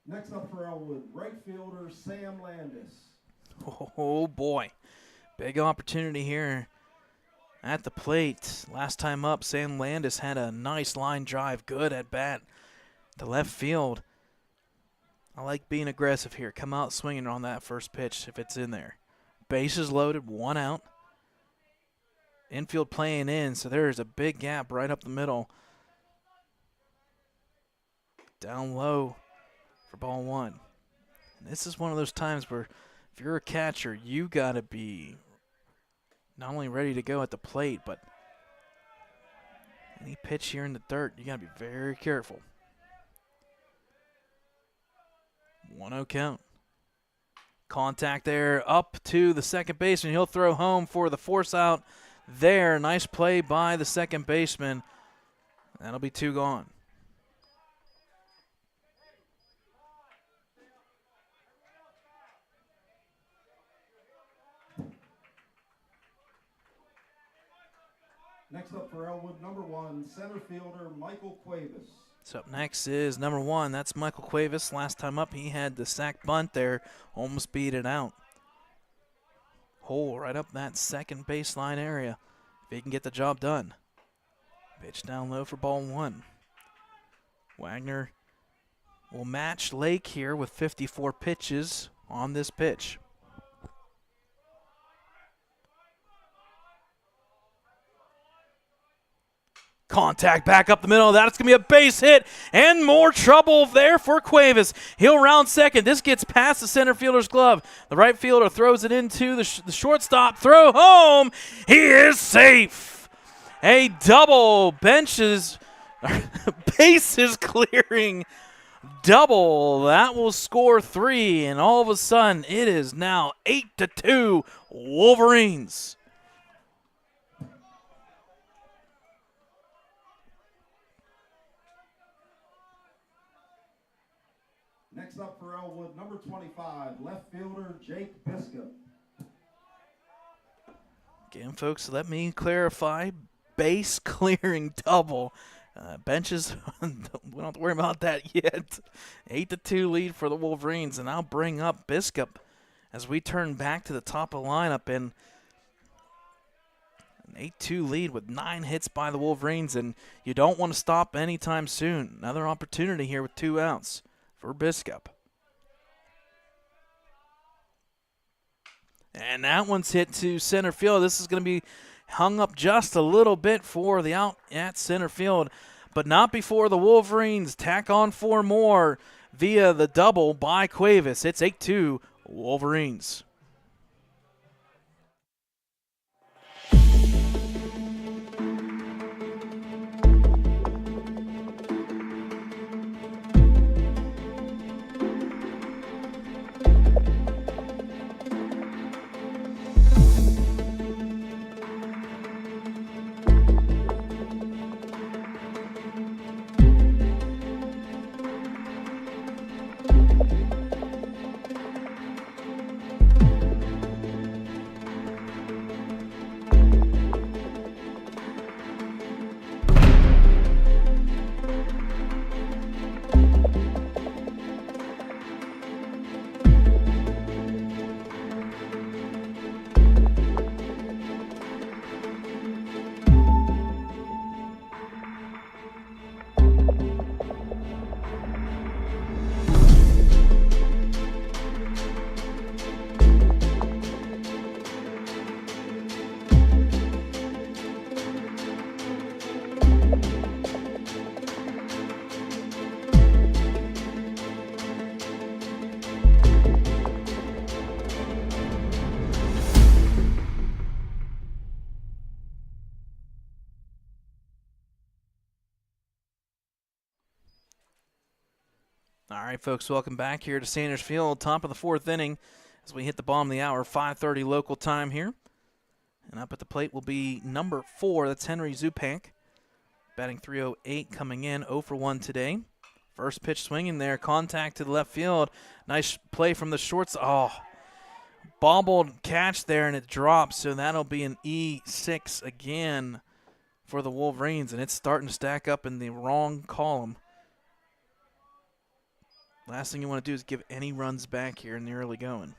Speaker 2: Next up for Ellwood, right fielder Sam Landis.
Speaker 1: Oh, boy. Big opportunity here at the plate. Last time up, Sam Landis had a nice line drive. Good at bat to left field. I like being aggressive here. Come out swinging on that first pitch if it's in there. Bases loaded, 1 out. Infield playing in, so there's a big gap right up the middle. Down low for ball 1. And this is one of those times where if you're a catcher, you got to be not only ready to go at the plate, but any pitch here in the dirt, you got to be very careful. 1-0 count. Contact there up to the second baseman. He'll throw home for the force out there. Nice play by the second baseman. That'll be 2 gone.
Speaker 2: Next up for Ellwood, number 1, center fielder Michael Cuevas.
Speaker 1: So up next is number 1. That's Michael Cuevas. Last time up, he had the sac bunt there. Almost beat it out. Hole right up that second baseline area. If he can get the job done. Pitch down low for ball 1. Wagner will match Lake here with 54 pitches on this pitch. Contact back up the middle. That's going to be a base hit and more trouble there for Cuevas. He'll round second. This gets past the center fielder's glove. The right fielder throws it into the shortstop. Throw home. He is safe. A double. Bases clearing double. That will score 3, and all of a sudden it is now 8-2 Wolverines.
Speaker 2: Next up for Ellwood, number 25, left fielder Jake Biscup.
Speaker 1: Again, folks, let me clarify. Base clearing double. Benches, we don't have to worry about that yet. 8-2 lead for the Wolverines, and I'll bring up Biscup as we turn back to the top of the lineup. And an 8-2 lead with 9 hits by the Wolverines, and you don't want to stop anytime soon. Another opportunity here with 2 outs for Biscup. And that one's hit to center field. This is going to be hung up just a little bit for the out at center field, but not before the Wolverines tack on 4 more via the double by Cuevas. It's 8-2 Wolverines. All right, folks, welcome back here to Sanders Field. Top of the 4th inning. as we hit the bottom of the hour, 5:30 local time here. And up at the plate will be number 4. That's Henry Zupank. Batting .308 coming in, 0 for 1 today. First pitch swinging there, contact to the left field. Nice play from the shorts. Oh, bobbled catch there, and it drops. So that'll be an E6 again for the Wolverines, and it's starting to stack up in the wrong column. Last thing you want to do is give any runs back here in the early going.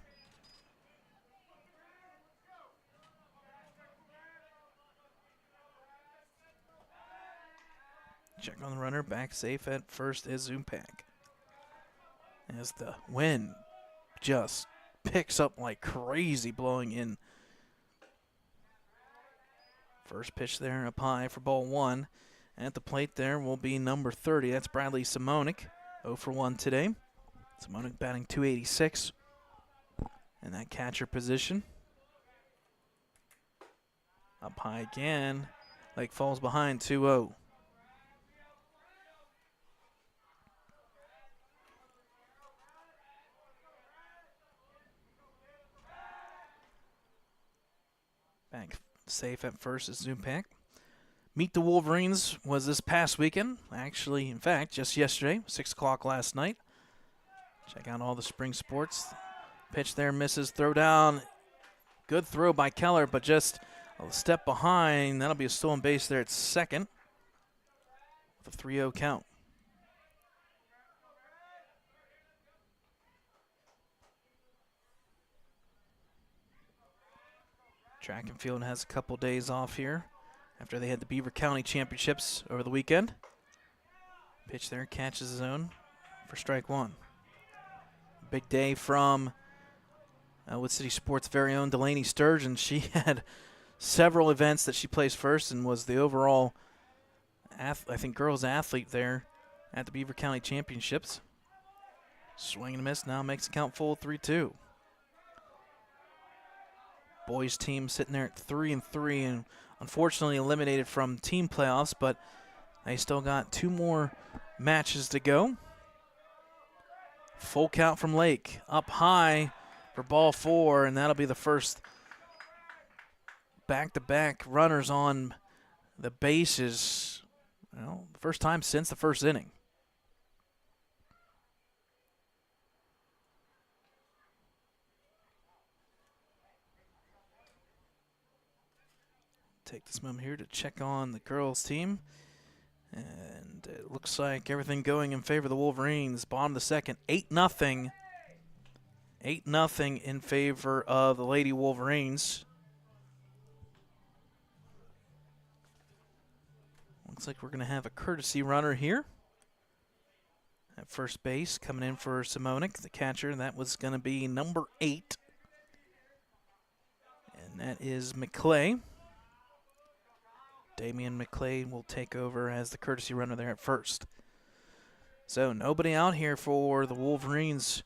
Speaker 1: Check on the runner, back safe at first is Zupank. As the wind just picks up like crazy, blowing in. First pitch there up high for ball 1. At the plate there will be number 30. That's Bradley Simonik, 0 for 1 today. Simonik batting .286 in that catcher position. Up high again. Lake falls behind 2-0. Back safe at first is Zupank. Meet the Wolverines was this past weekend. Actually, in fact, just yesterday, 6 o'clock last night. Check out all the spring sports. Pitch there, misses, throw down. Good throw by Keller, but just a step behind. That'll be a stolen base there at second with a 3-0 count. Track and field has a couple days off here after they had the Beaver County Championships over the weekend. Pitch there, catches his own for strike 1. Big day from Ellwood City Sports' very own Delaney Sturgeon. She had several events that she placed first and was the overall, I think, girls athlete there at the Beaver County Championships. Swing and a miss, now makes the count full, 3-2. Boys team sitting there at 3-3 and unfortunately eliminated from team playoffs, but they still got 2 more matches to go. Full count from Lake, up high for ball 4, and that'll be the first back-to-back runners on the bases. Well, first time since the first inning. Take this moment here to check on the girls team. And it looks like everything going in favor of the Wolverines. Bottom of the second, 8-0. 8-0 in favor of the Lady Wolverines. Looks like we're going to have a courtesy runner here at first base, coming in for Simonik, the catcher. That was going to be number 8. And that is McClay. Damian McClay will take over as the courtesy runner there at first. So nobody out here for the Wolverines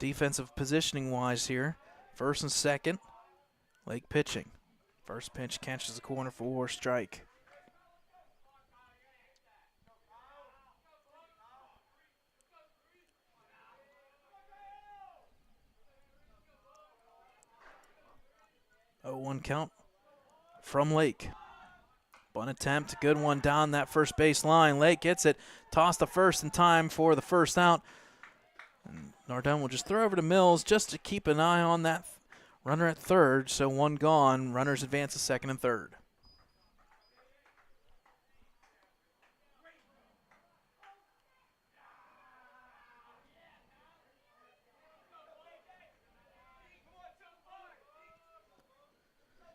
Speaker 1: defensive positioning-wise here. First and second, Lake pitching. First pitch catches the corner for strike. Oh, 1 count from Lake. Bunt attempt, good one down that first base line. Lake gets it, tossed the first in time for the first out. And Nardone will just throw over to Mills just to keep an eye on that runner at third. So 1 gone, runners advance to second and third.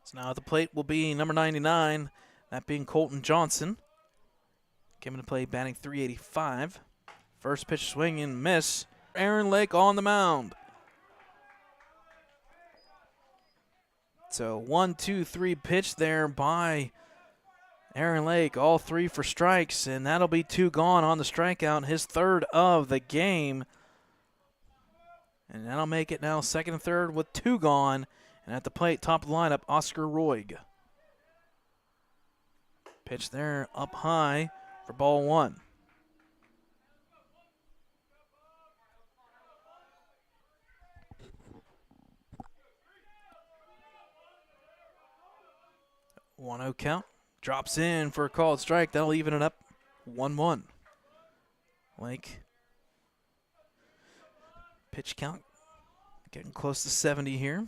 Speaker 1: So now at the plate will be number 99. That being Colton Johnson. Coming to play, batting .385. First pitch swing and miss. Aaron Lake on the mound. So 1, 2, 3 pitch there by Aaron Lake. All 3 for strikes, and that'll be 2 gone on the strikeout. His third of the game. And that'll make it now second and third with 2 gone. And at the plate, top of the lineup, Oscar Roig. Pitch there up high for ball 1. 1-0 count. Drops in for a called strike. That'll even it up 1-1. Lake. Pitch count getting close to 70 here.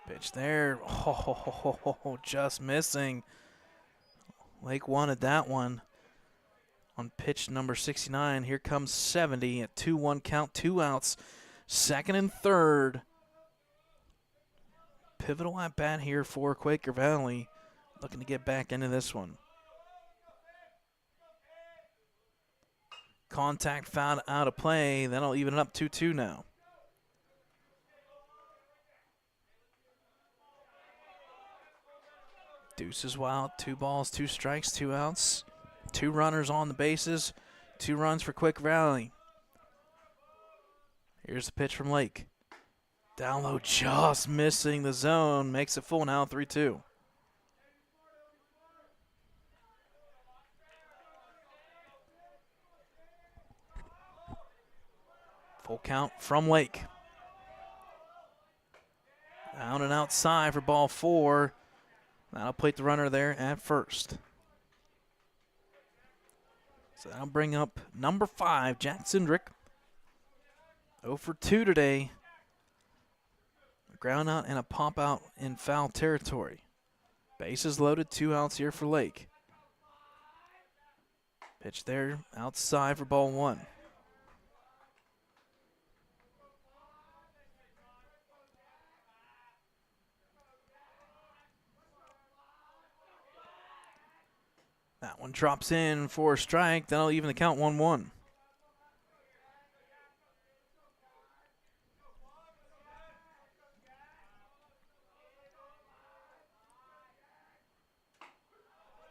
Speaker 1: Pitch there. Oh, just missing. Lake wanted that one on pitch number 69. Here comes 70 at 2-1 count, 2 outs. Second and third. Pivotal at bat here for Quaker Valley. Looking to get back into this one. Contact found out of play. That'll even it up 2-2 now. Deuces wild. 2 balls, 2 strikes, 2 outs. 2 runners on the bases. 2 runs for Quaker Valley. Here's the pitch from Lake. Down low, just missing the zone. Makes it full now, 3-2. Full count from Lake. Down and outside for ball 4. That'll plate the runner there at first. So that'll bring up number 5, Jack Zindrick. 0 for 2 today. A ground out and a pop out in foul territory. Bases loaded, 2 outs here for Lake. Pitch there outside for ball 1. That one drops in for a strike. That'll even the count 1-1.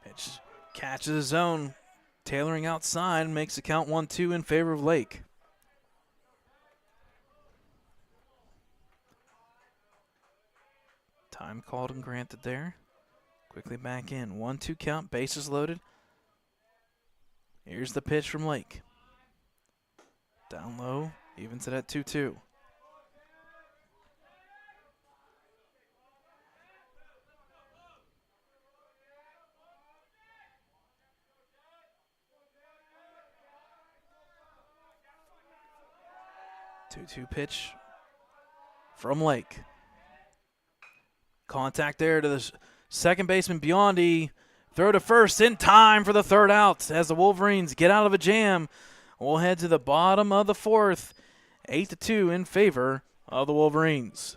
Speaker 1: Pitch catches his zone. Tailoring outside makes the count 1-2 in favor of Lake. Time called and granted there. Quickly back in. 1-2 count, bases loaded. Here's the pitch from Lake. Down low, evens it at 2-2. Two pitch from Lake. Contact there to the second baseman Biondi. Throw to first in time for the 3rd out as the Wolverines get out of a jam. We'll head to the bottom of the 4th. 8-2 in favor of the Wolverines.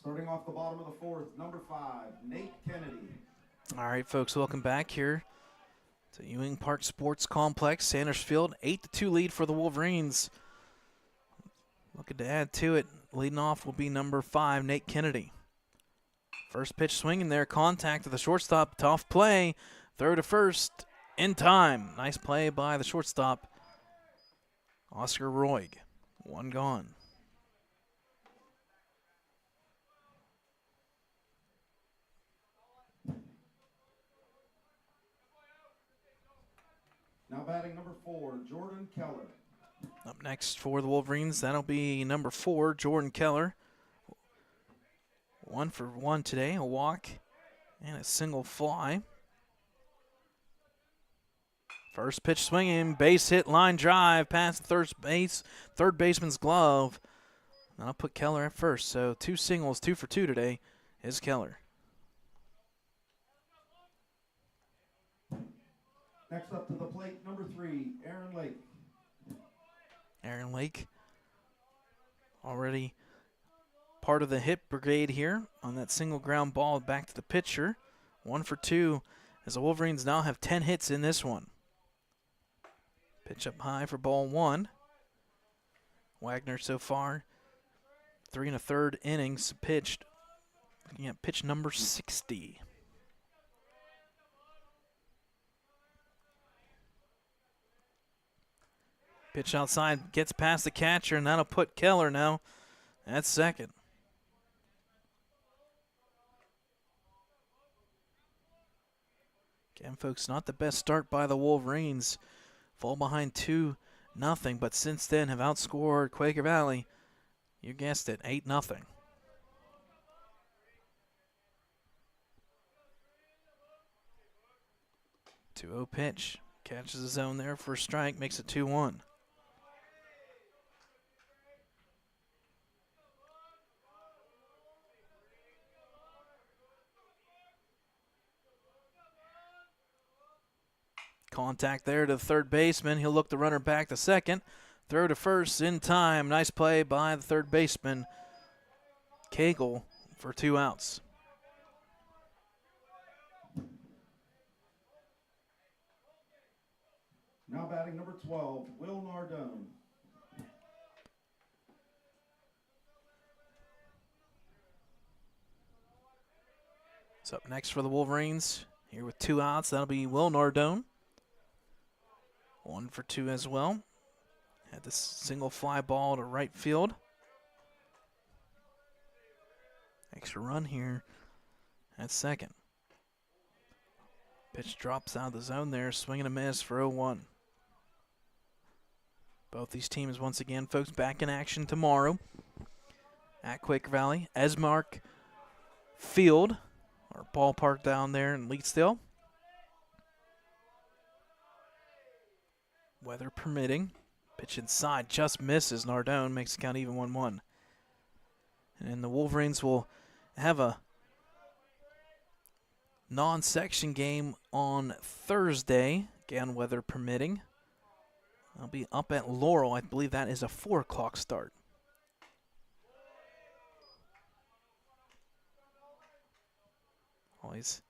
Speaker 2: Starting off the bottom of the 4th, number 5, Nate Kennedy.
Speaker 1: All right, folks, welcome back here to Ewing Park Sports Complex, Sanders Field. 8-2 lead for the Wolverines. Looking to add to it. Leading off will be number 5, Nate Kennedy. First pitch swinging there, contact to the shortstop, tough play. Throw to first in time. Nice play by the shortstop, Oscar Roig. One gone.
Speaker 2: Now batting number 4, Jordan Keller.
Speaker 1: Up next for the Wolverines, that'll be number 4, Jordan Keller. 1 for 1 today, a walk and a single fly. First pitch swinging, base hit, line drive, past the third baseman's glove. That'll put Keller at first. So 2 singles, 2 for 2 today is Keller.
Speaker 2: Next up to the plate, number 3, Aaron Lake.
Speaker 1: Aaron Lake already part of the hit brigade here on that single ground ball back to the pitcher. 1 for 2 as the Wolverines now have 10 hits in this one. Pitch up high for ball 1. Wagner so far 3 1/3 innings pitched. Looking at pitch number 60. Pitch outside, gets past the catcher, and that'll put Keller now at second. Again, folks, not the best start by the Wolverines. Fall behind 2-0, but since then have outscored Quaker Valley. You guessed it, 8-0. Two-0 pitch. Catches the zone there for a strike, makes it 2-1. Contact there to the third baseman. He'll look the runner back to second. Throw to first in time. Nice play by the third baseman, Cagle, for 2 outs.
Speaker 2: Now batting number 12, Will Nardone.
Speaker 1: So up next for the Wolverines, here with 2 outs, that'll be Will Nardone. 1 for 2 as well. Had this single fly ball to right field. Extra run here at second. Pitch drops out of the zone there, swing and a miss for 0-1. Both these teams, once again, folks, back in action tomorrow at Quaker Valley. Esmark Field, or ballpark down there in Leetsdale. Weather permitting. Pitch inside, just misses. Nardone makes the count even 1-1. And the Wolverines will have a non-section game on Thursday, again, weather permitting. I'll be up at Laurel. I believe that is a 4 o'clock start. Always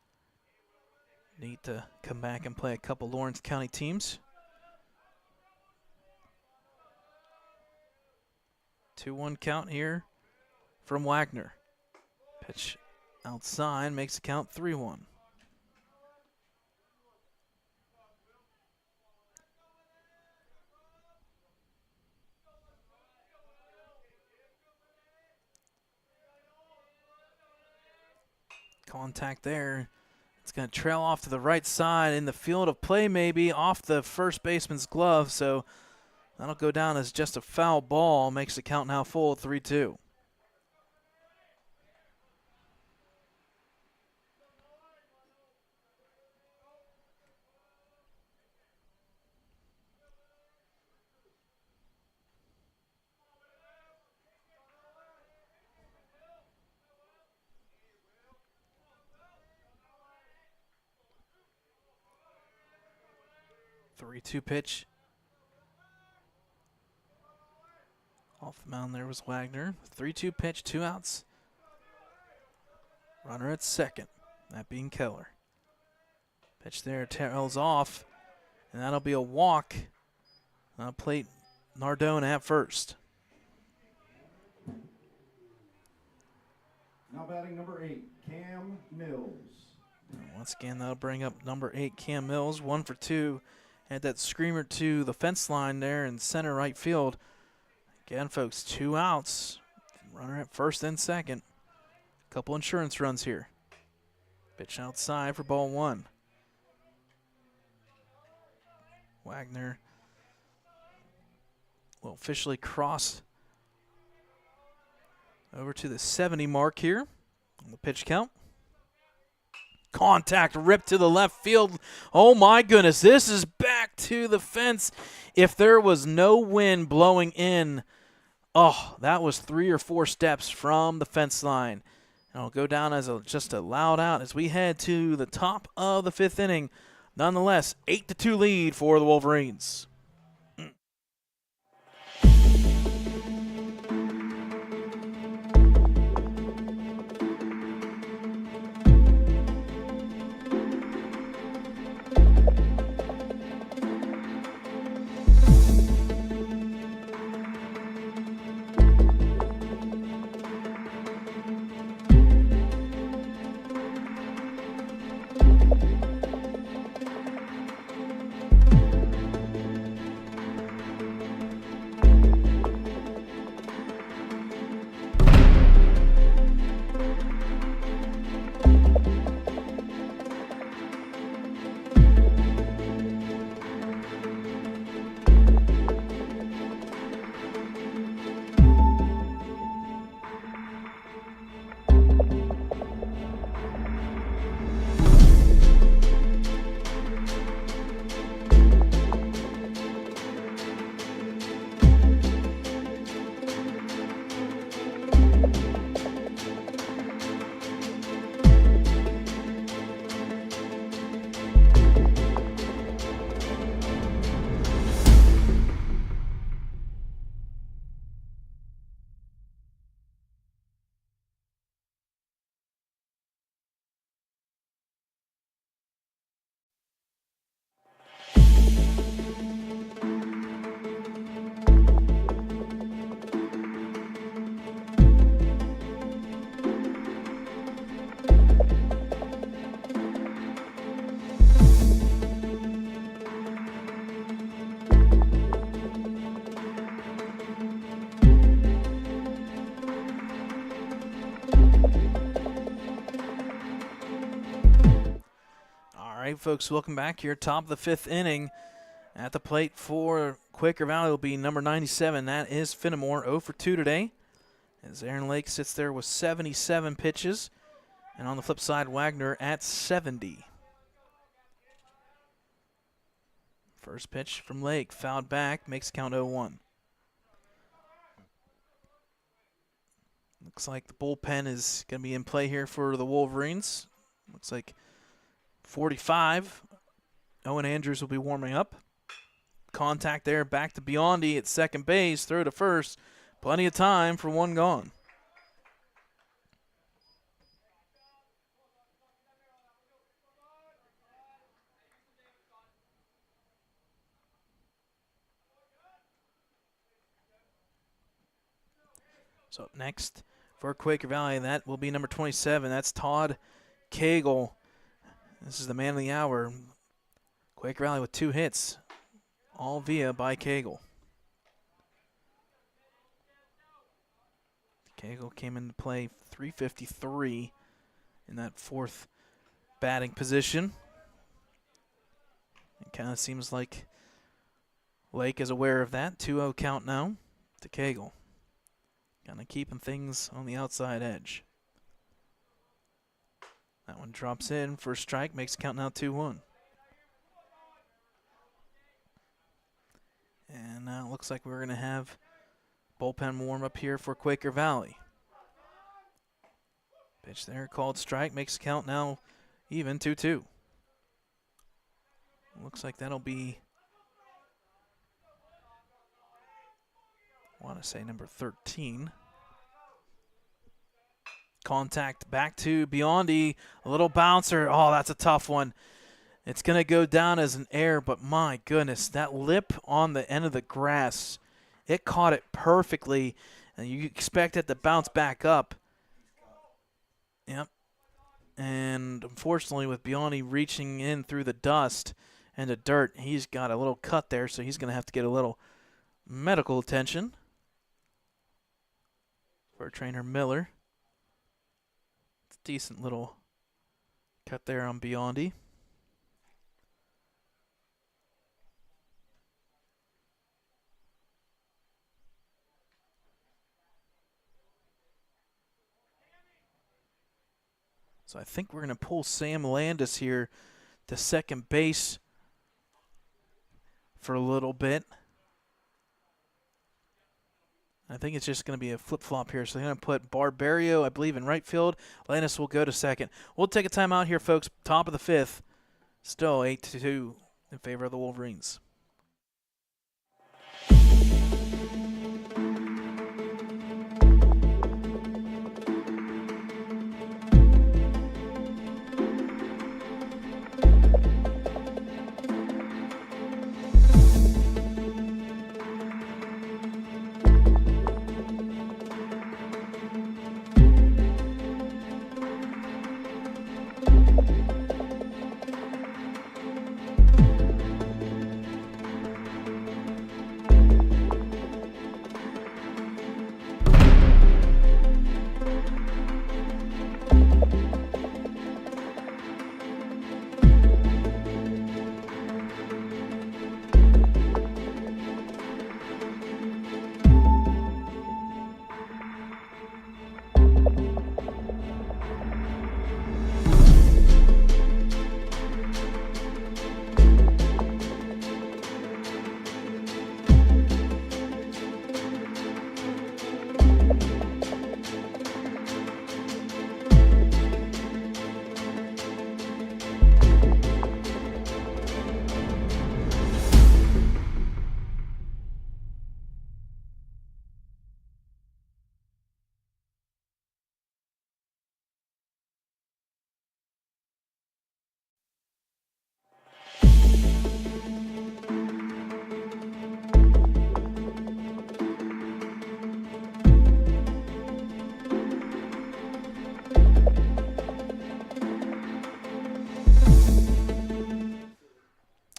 Speaker 1: neat to come back and play a couple Lawrence County teams. 2-1 count here from Wagner. Pitch outside makes the count 3-1. Contact there. It's going to trail off to the right side in the field of play, maybe off the first baseman's glove. So that'll go down as just a foul ball. Makes the count now full, 3-2. Three-two pitch. Off the mound there was Wagner. 3-2 pitch, 2 outs. Runner at second, that being Keller. Pitch there, tails off, and that'll be a walk. Plate Nardone at first.
Speaker 2: Now batting number 8, Cam Mills.
Speaker 1: And once again, that'll bring up number 8, Cam Mills, 1 for 2. Had that screamer to the fence line there in center right field. Again, folks, 2 outs. Runner at first and second. Couple insurance runs here. Pitch outside for ball 1. Wagner will officially cross over to the 70 mark here on the pitch count. Contact ripped to the left field. Oh my goodness, this is back to the fence. If there was no wind blowing in, oh, that was 3 or 4 steps from the fence line. And it'll go down as just a loud out as we head to the top of the 5th inning. Nonetheless, 8-2 lead for the Wolverines. All right, folks, welcome back here. Top of the 5th inning. At the plate for Quaker Valley will be number 97. That is Finnemore, 0 for 2 today. As Aaron Lake sits there with 77 pitches. And on the flip side, Wagner at 70. First pitch from Lake, fouled back, makes count 0-1. Looks like the bullpen is going to be in play here for the Wolverines. Looks like 45. Owen Andrews will be warming up. Contact there, back to Biondi at second base, throw to first. Plenty of time for one gone. So up next for Quaker Valley, that will be number 27. That's Todd Cagle. This is the man of the hour. Quaker Valley with 2 hits, all via by Cagle. Cagle came into play .353 in that 4th batting position. It kind of seems like Lake is aware of that. 2-0 count now to Cagle. Kind of keeping things on the outside edge. That one drops in for a strike, makes the count now 2-1. And now it looks like we're going to have bullpen warm up here for Quaker Valley. Pitch there, called strike, makes the count now even 2-2. Looks like that'll be, I want to say number 13. Contact back to Biondi, a little bouncer. Oh, that's a tough one. It's going to go down as an error, but my goodness, that lip on the end of the grass, it caught it perfectly, and you expect it to bounce back up. Yep. And unfortunately, with Biondi reaching in through the dust and the dirt, he's got a little cut there, so he's going to have to get a little medical attention for trainer Miller. It's a decent little cut there on Biondi. So I think we're going to pull Sam Landis here to second base for a little bit. I think it's just going to be a flip-flop here. So they're going to put Barbario, I believe, in right field. Landis will go to second. We'll take a timeout here, folks. Top of the fifth. Still 8-2 in favor of the Wolverines.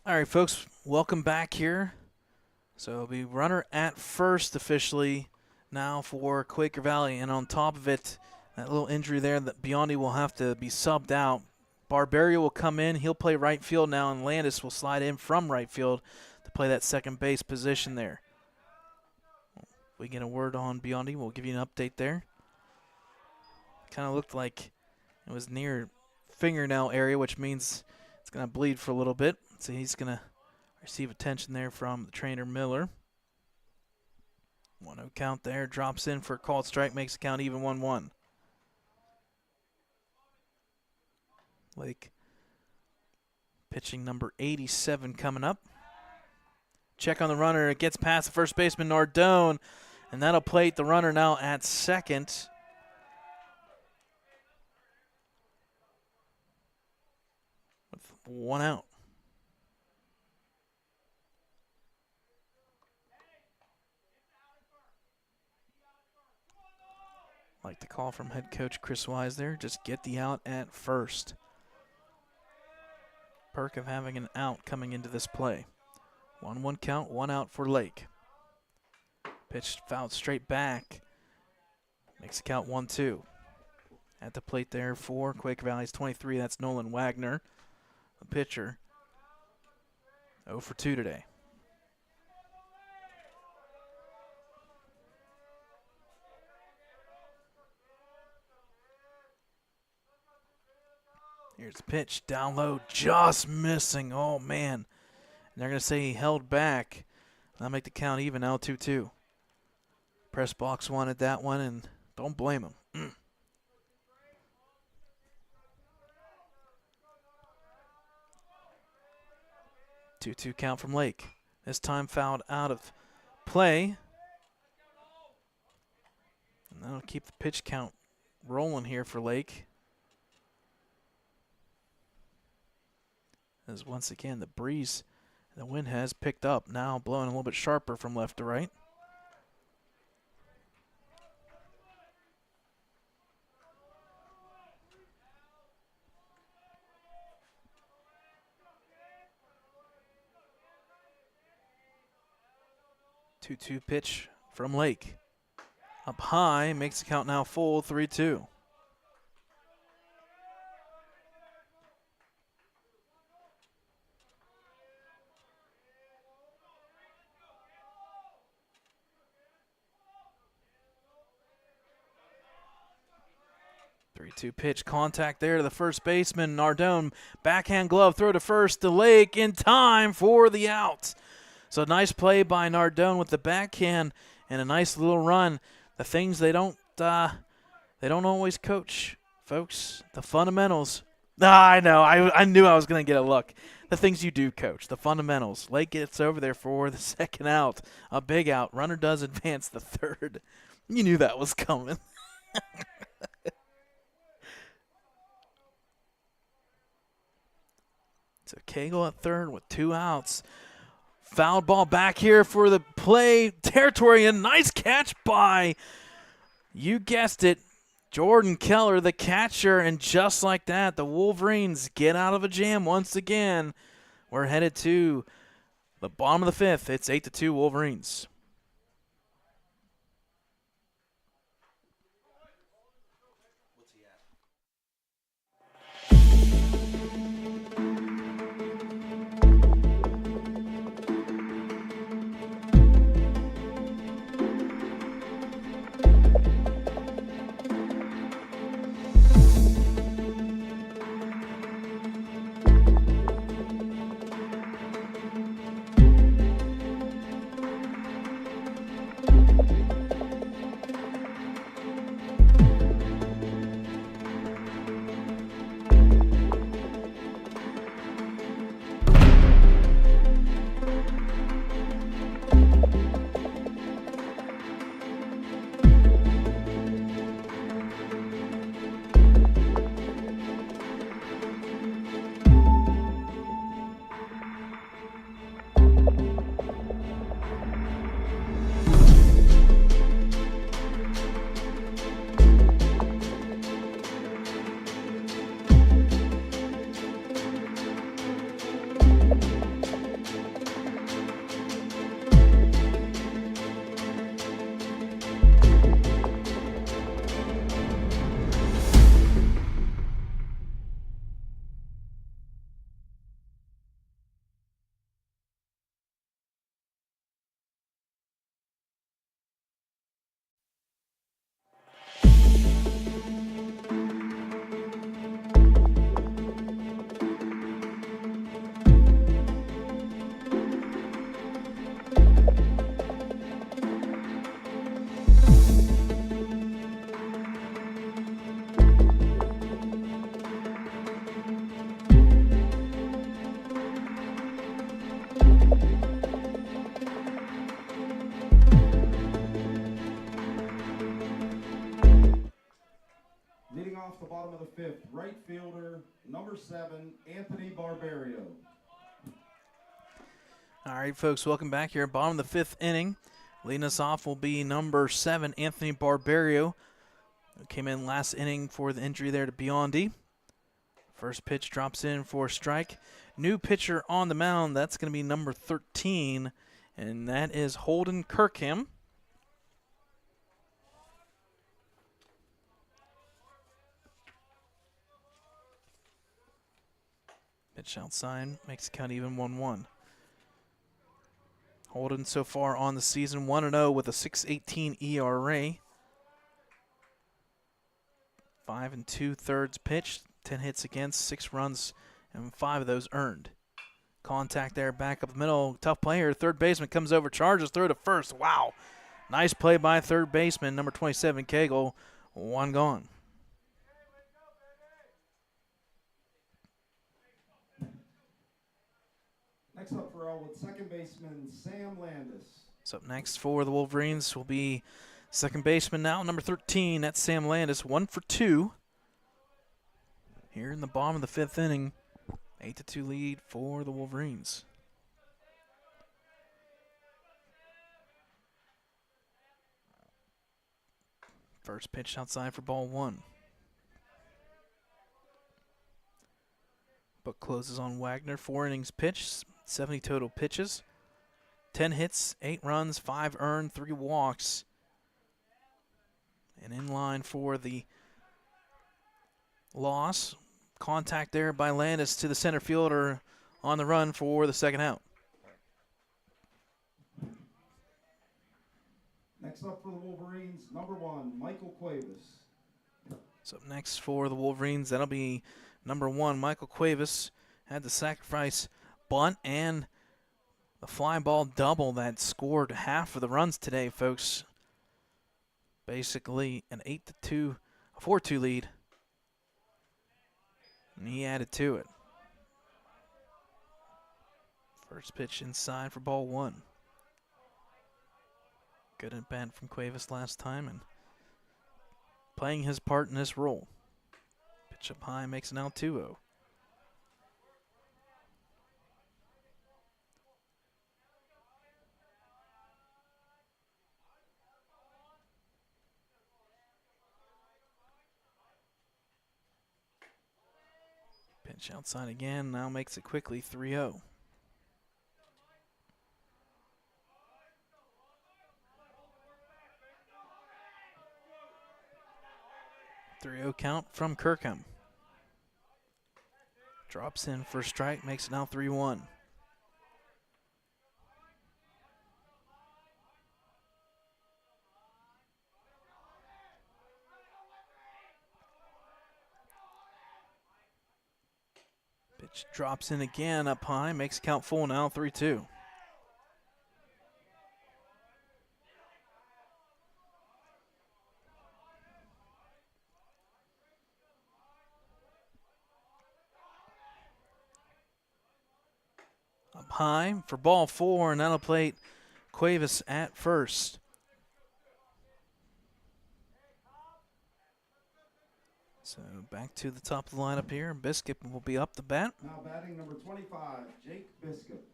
Speaker 1: All right, folks, welcome back here. So it'll be runner at first officially now for Quaker Valley. And on top of it, that little injury there that Biondi will have to be subbed out. Barbario will come in. He'll play right field now, and Landis will slide in from right field to play that second base position there. If we get a word on Biondi, we'll give you an update there. Kind of looked like it was near fingernail area, which means it's going to bleed for a little bit. So he's going to receive attention there from the trainer Miller. 1-0 count there. Drops in for a called strike. Makes the count even 1-1. Lake pitching number 87 coming up. Check on the runner. It gets past the first baseman Nardone. And that'll plate the runner now at second. With 1 out. Like the call from head coach Chris Wise there. Just get the out at first. Perk of having an out coming into this play. 1-1 count, 1 out for Lake. Pitch fouled straight back. Makes the count 1-2. At the plate there for Quaker Valley's 23. That's Nolan Wagner, the pitcher. 0 for 2 today. Here's the pitch, down low, just missing. Oh, man. And they're going to say he held back. That'll make the count even now, 2-2. Press box wanted that one, and don't blame him. 2-2 count from Lake. This time fouled out of play. And that'll keep the pitch count rolling here for Lake. As once again, the breeze and the wind has picked up, now blowing a little bit sharper from left to right. 2-2 pitch from Lake. Up high, makes the count now full, 3-2. Three-two pitch, contact there to the first baseman. Nardone, backhand glove, throw to first to Lake in time for the out. So nice play by Nardone with the backhand and a nice little run. The things they don't always coach, folks. The fundamentals. I know. I knew I was going to get a look. The things you do coach, the fundamentals. Lake gets over there for the second out, a big out. Runner does advance the third. You knew that was coming. So Cagle at third with 2 outs. Foul ball back here for the play territory. A nice catch by, you guessed it, Jordan Keller, the catcher. And just like that, the Wolverines get out of a jam once again. We're headed to the bottom of the 5th. It's 8-2 Wolverines.
Speaker 2: Leading off the bottom of the 5th, right fielder, number 7, Anthony Barbario.
Speaker 1: All right, folks, welcome back here. Bottom of the 5th inning. Leading us off will be number 7, Anthony Barbario, who came in last inning for the injury there to Biondi. First pitch drops in for a strike. New pitcher on the mound, that's going to be number 13, and that is Holden Kirkham. Pitch outside, makes the count even 1-1. Holden so far on the season 1-0 with a 6.18 ERA. 5 2/3 pitched, 10 hits against, 6 runs, and 5 of those earned. Contact there, back up the middle. Tough play here. Third baseman comes over, charges through to first. Wow. Nice play by third baseman, number 27, Cagle. 1 gone.
Speaker 2: Next up for Ellwood, second baseman Sam Landis.
Speaker 1: So up next for the Wolverines will be second baseman now, number 13. That's Sam Landis, 1 for 2. Here in the bottom of the 5th inning, 8-2 lead for the Wolverines. First pitch outside for ball 1. Book closes on Wagner. 4 innings pitched, 70 total pitches. 10 hits, 8 runs, 5 earned, 3 walks. And in line for the loss. Contact there by Landis to the center fielder on the run for the second out.
Speaker 2: Next up for the Wolverines, number 1, Michael Cuevas.
Speaker 1: So next for the Wolverines, that'll be number 1, Michael Cuevas. Had the sacrifice bunt and the fly ball double that scored half of the runs today, folks. Basically an 8-2, a 4-2 lead. And he added to it. First pitch inside for ball 1. Good at bat from Cuevas last time and playing his part in this role. Pitch up high makes an out 2-0. Pitch outside again, now makes it quickly 3-0. 3-0 count from Kirkham. Drops in for a strike, makes it now 3-1. Pitch drops in again up high, makes count full now 3-2. Up high for ball 4, and that'll plate Cuevas at first. So back to the top of the lineup here. Biscuit will be up the bat.
Speaker 2: Now batting number 25, Jake Biscuit.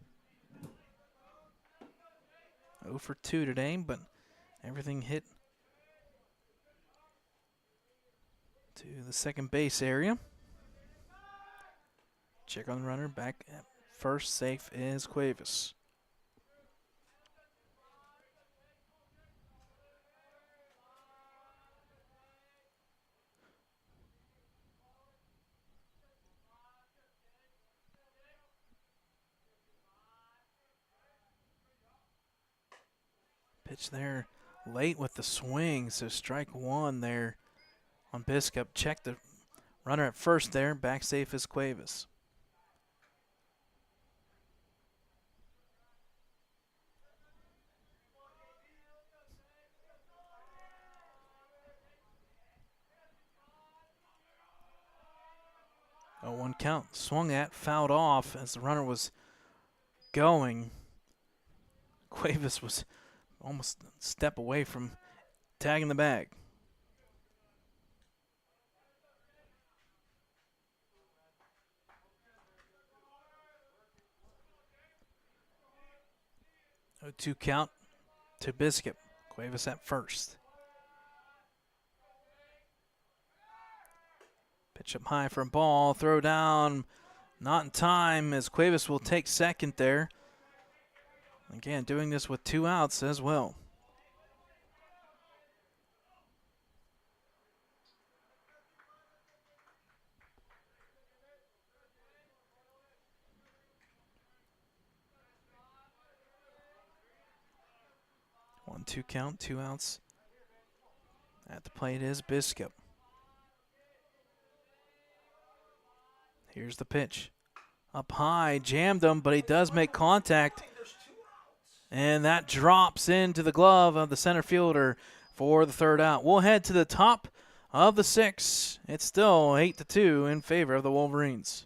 Speaker 1: 0 for 2 today, but everything hit to the second base area. Check on the runner, back at first, safe is Cuevas. Pitch there late with the swing, so strike 1 there on Biscup. Check the runner at first there, back safe is Cuevas. A 1 count, swung at, fouled off as the runner was going. Cuevas was almost a step away from tagging the bag. A 2 count to Biscuit. Cuevas at first. Pitch up high for a ball, throw down, not in time as Cuevas will take second there. Again, doing this with 2 outs as well. One, 2 count, 2 outs. At the plate is Biscup. Here's the pitch. Up high, jammed him, but he does make contact. And that drops into the glove of the center fielder for the third out. We'll head to the top of the 6th. It's still 8-2 in favor of the Wolverines.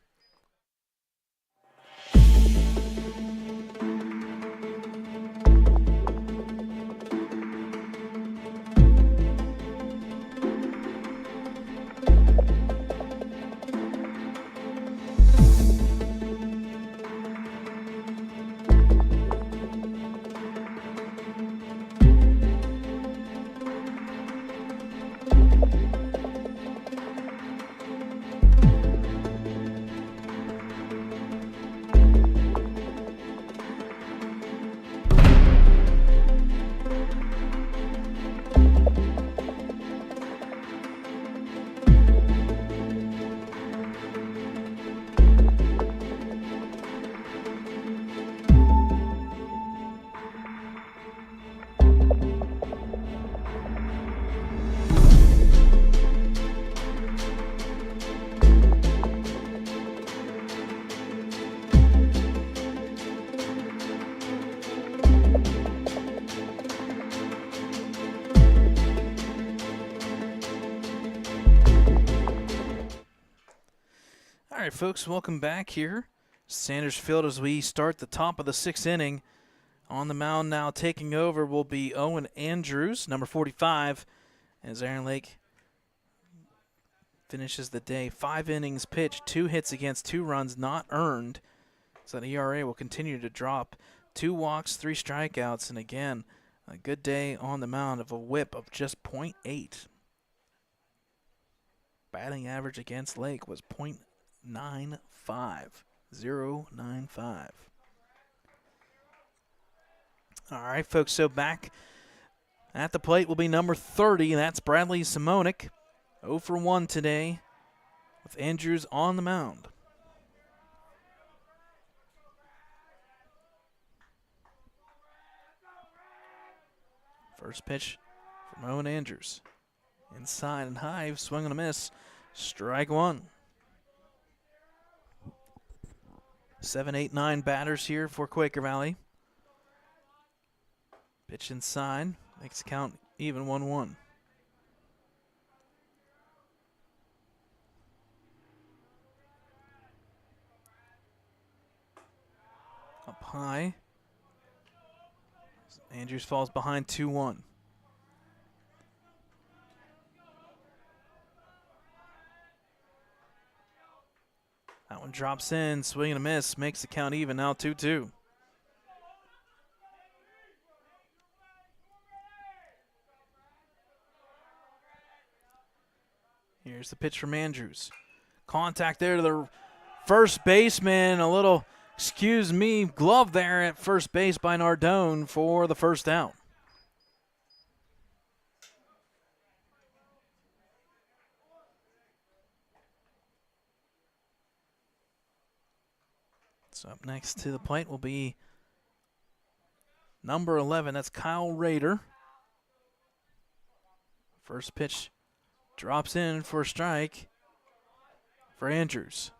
Speaker 1: right, folks, welcome back here. Sanders Field as we start the top of the 6th inning. On the mound now taking over will be Owen Andrews, number 45, as Aaron Lake finishes the day. 5 innings pitched, 2 hits against, 2 runs not earned. So the ERA will continue to drop. 2 walks, 3 strikeouts, and again, a good day on the mound of a whip of just .8. Batting average against Lake was .95. 0.95. All right, folks, so back at the plate will be number 30, and that's Bradley Simonik. 0 for 1 today with Andrews on the mound. First pitch from Owen Andrews. Inside and high, swing and a miss. Strike 1. 7, 8, 9 batters here for Quaker Valley. Pitch inside, makes the count even 1-1. Up high. Andrews falls behind 2-1. That one drops in, swing and a miss, makes the count even, now 2-2. Here's the pitch from Andrews. Contact there to the first baseman, a little, excuse me, glove there at first base by Nardone for the first out. So up next to the plate will be number 11. That's Kyle Rader. First pitch drops in for a strike for Andrews.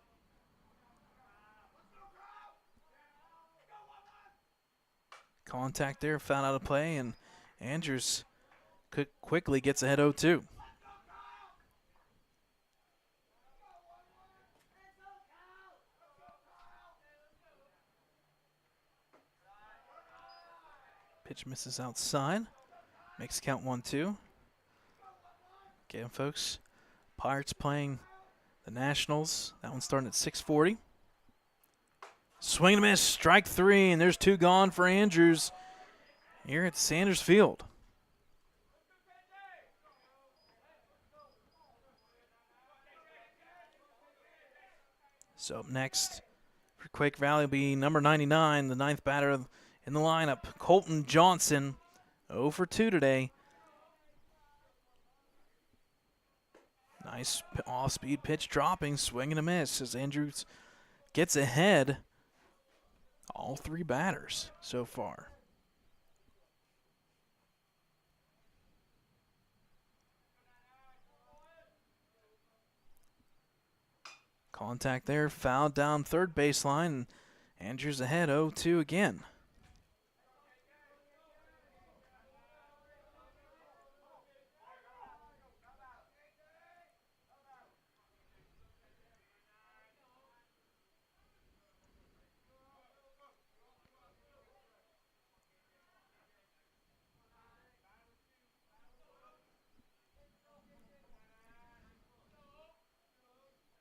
Speaker 1: Contact there, foul out of play, and Andrews quickly gets ahead 0-2. Pitch misses outside. Makes count 1-2. Again, folks, Pirates playing the Nationals. That one's starting at 6:40. Swing and a miss, strike 3, and there's 2 gone for Andrews here at Sanders Field. So up next for Quake Valley will be number 99, the 9th batter in the lineup, Colton Johnson. 0 for 2 today. Nice off-speed pitch dropping, swing and a miss as Andrews gets ahead. All 3 batters so far. Contact there, foul down third baseline. Andrews ahead 0-2 again.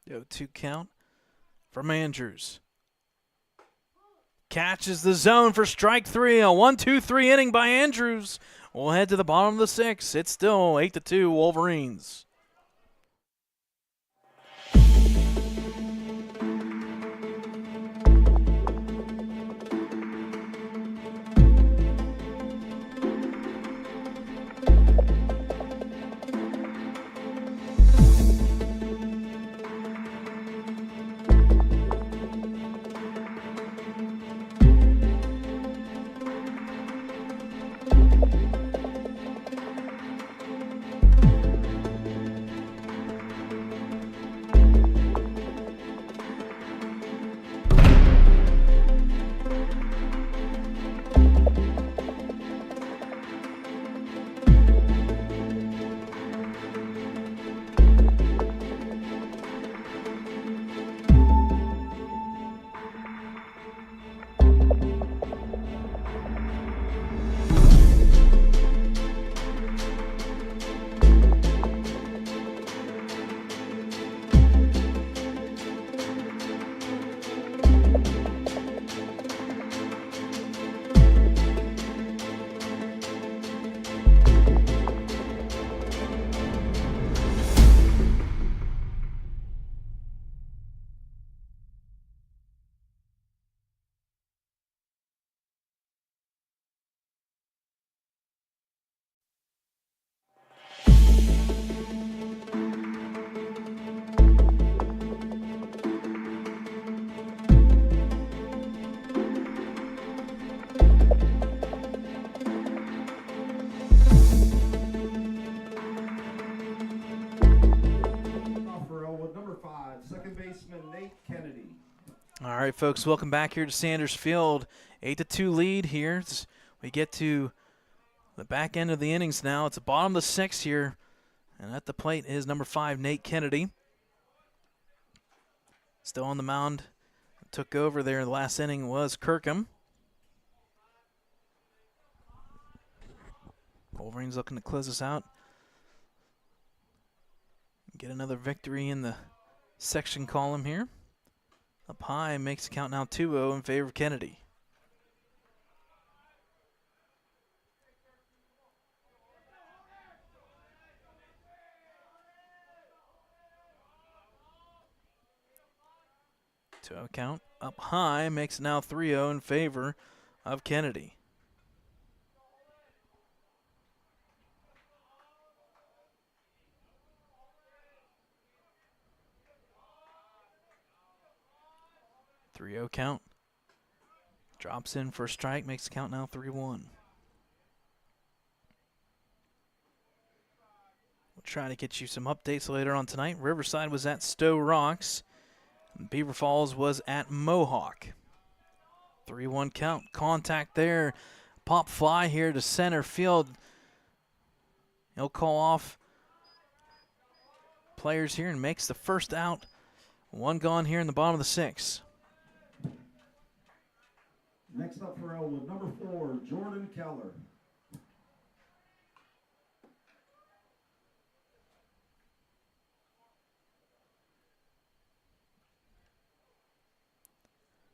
Speaker 1: The 0-2 count from Andrews. Catches the zone for strike 3. A 1-2-3 inning by Andrews. We'll head to the bottom of the 6th. It's still 8-2 Wolverines. right, folks, welcome back here to Sanders Field. 8-2 lead here. We get to the back end of the innings now. It's the bottom of the 6th here. And at the plate is number 5, Nate Kennedy. Still on the mound. Took over there. The last inning was Kirkham. Wolverines looking to close us out. Get another victory in the section column here. Up high makes the count now 2-0 in favor of Kennedy. To count up high makes it now 3-0 in favor of Kennedy. Count. Drops in for a strike, makes the count now 3-1. We'll try to get you some updates later on tonight. Riverside was at Stowe Rocks. Beaver Falls was at Mohawk. 3-1 count. Contact there. Pop fly here to center field. He'll call off players here and makes the first out. One gone here in the bottom of the 6th.
Speaker 2: Next up for Ellwood, number 4, Jordan Keller.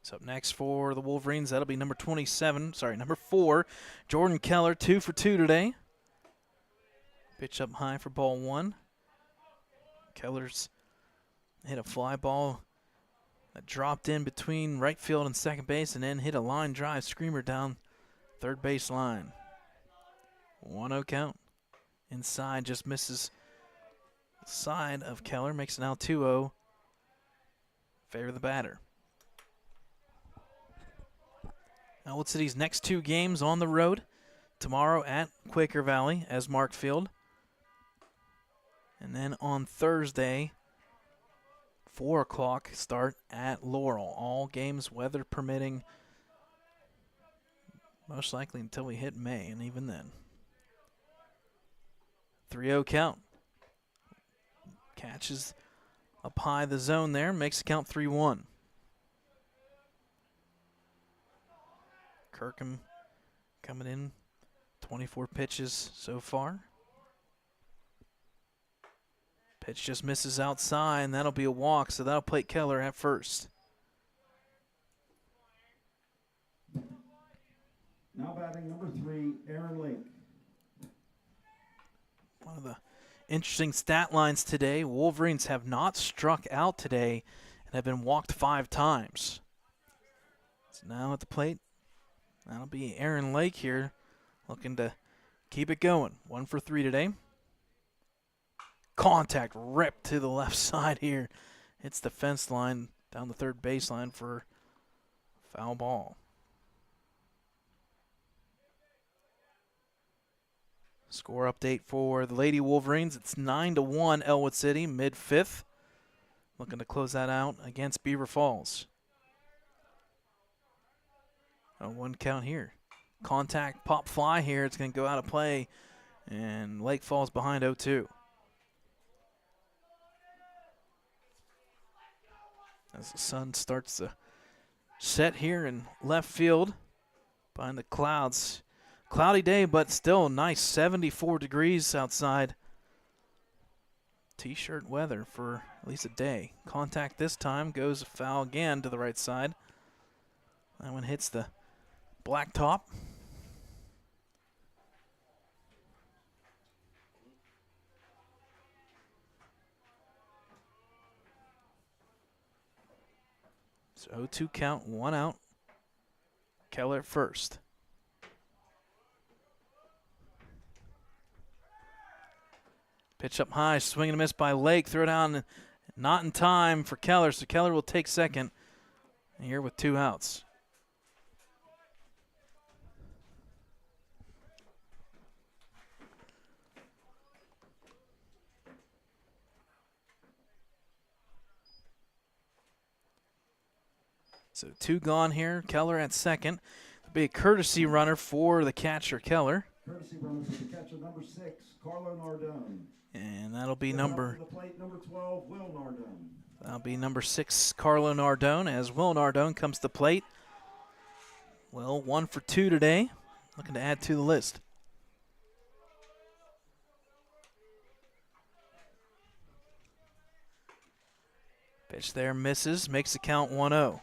Speaker 1: So up next for the Wolverines, that'll be number 4, Jordan Keller, 2 for 2 today. Pitch up high for ball 1. Keller's hit a fly ball that dropped in between right field and second base and then hit a line drive screamer down third base line. 1-0 count. Inside, just misses the side of Keller, makes it now 2-0. Favor the batter. Ellwood City's next 2 games on the road. Tomorrow at Quaker Valley as Mark Field. And then on Thursday, 4 o'clock start at Laurel. All games, weather permitting, most likely until we hit May, and even then. 3-0 count. Catches up high the zone there, makes the count 3-1. Kirkham coming in, 24 pitches so far. Pitch just misses outside, and that'll be a walk, so that'll plate Keller at first.
Speaker 2: Now batting number 3, Aaron Lake.
Speaker 1: One of the interesting stat lines today, Wolverines have not struck out today and have been walked 5 times. So now at the plate, that'll be Aaron Lake here, looking to keep it going. 1 for 3 today. Contact ripped to the left side here. Hits the fence line down the third baseline for foul ball. Score update for the Lady Wolverines. It's 9-1 Ellwood City, mid-5th. Looking to close that out against Beaver Falls. A 1 count here. Contact pop fly here. It's going to go out of play, and Lake falls behind 0-2. As the sun starts to set here in left field behind the clouds. Cloudy day, but still nice 74 degrees outside. T-shirt weather for at least a day. Contact this time, goes foul again to the right side. That one hits the black top. So 0-2 count, 1 out. Keller at first. Pitch up high, swing and a miss by Lake. Throw down, not in time for Keller, so Keller will take second here with 2 outs. So 2 gone here. Keller at second. It'll be a courtesy runner for the catcher, Keller.
Speaker 2: Courtesy runner for the catcher, number 6, Carlo Nardone.
Speaker 1: And that'll be
Speaker 2: Stepping up
Speaker 1: number
Speaker 2: to the plate, number 12, Will Nardone.
Speaker 1: That'll be number 6, Carlo Nardone, as Will Nardone comes to the plate. Will 1 for 2 today, looking to add to the list. Pitch there misses, makes the count 1-0.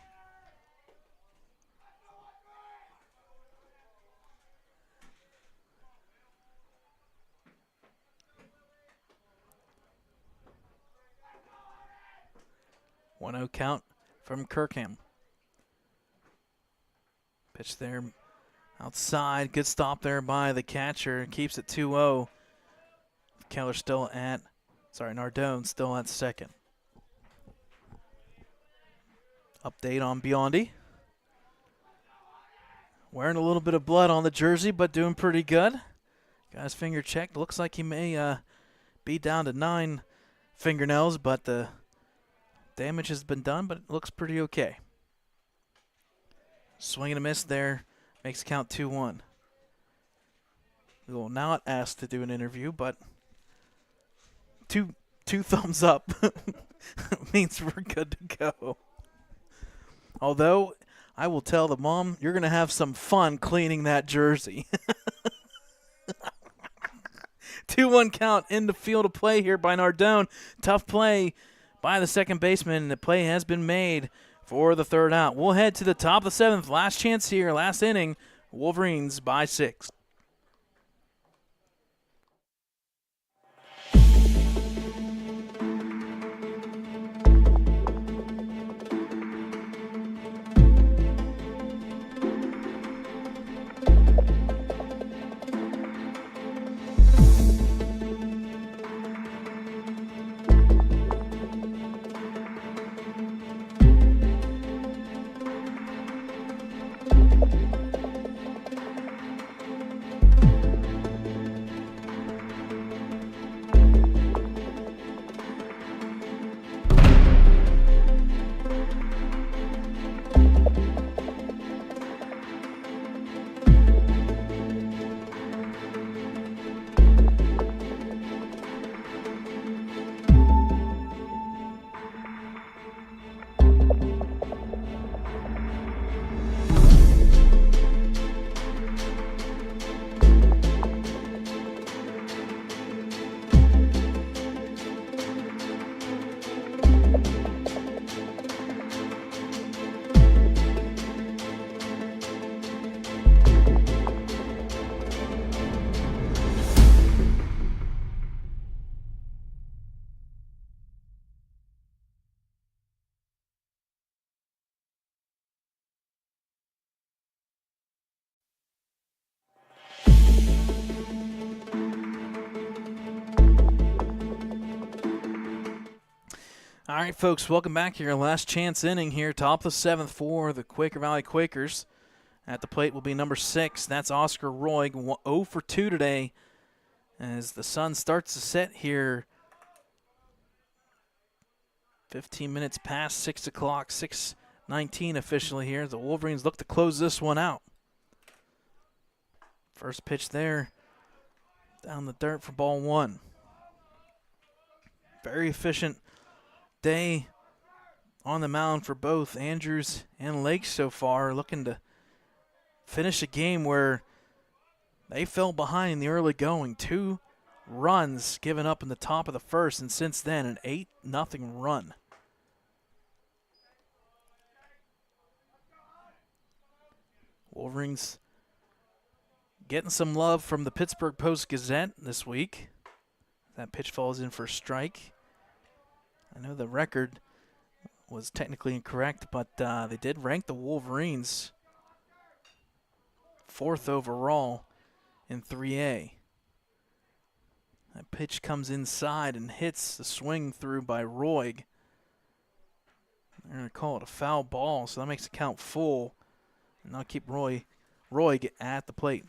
Speaker 1: Count from Kirkham. Pitch there outside. Good stop there by the catcher. Keeps it 2-0. Keller still at, Nardone still at second. Update on Biondi. Wearing a little bit of blood on the jersey, but doing pretty good. Got his finger checked. Looks like he may be down to 9 fingernails, but the damage has been done, but it looks pretty okay. Swing and a miss there. Makes the count 2-1. We will not ask to do an interview, but two thumbs up means we're good to go. Although, I will tell the mom, you're going to have some fun cleaning that jersey. 2-1 count in the field of play here by Nardone. Tough play by the second baseman, and the play has been made for the third out. We'll head to the top of the 7th. Last chance here, last inning. Wolverines by 6. All right, folks, welcome back to your last chance inning here. Top of the 7th for the Quaker Valley Quakers. At the plate will be number 6. That's Oscar Roy, 0 for 2 today as the sun starts to set here. 15 minutes past 6 o'clock, 6:19 officially here. The Wolverines look to close this one out. First pitch there, down the dirt for ball 1. Very efficient day on the mound for both Andrews and Lake so far, looking to finish a game where they fell behind in the early going. 2 runs given up in the top of the first, and since then an 8-0 run. Wolverines getting some love from the Pittsburgh Post-Gazette this week. That pitch falls in for a strike. I know the record was technically incorrect, but they did rank the Wolverines 4th overall in 3A. That pitch comes inside and hits the swing through by Roig. They're going to call it a foul ball, so that makes the count full. And they'll keep Roig at the plate.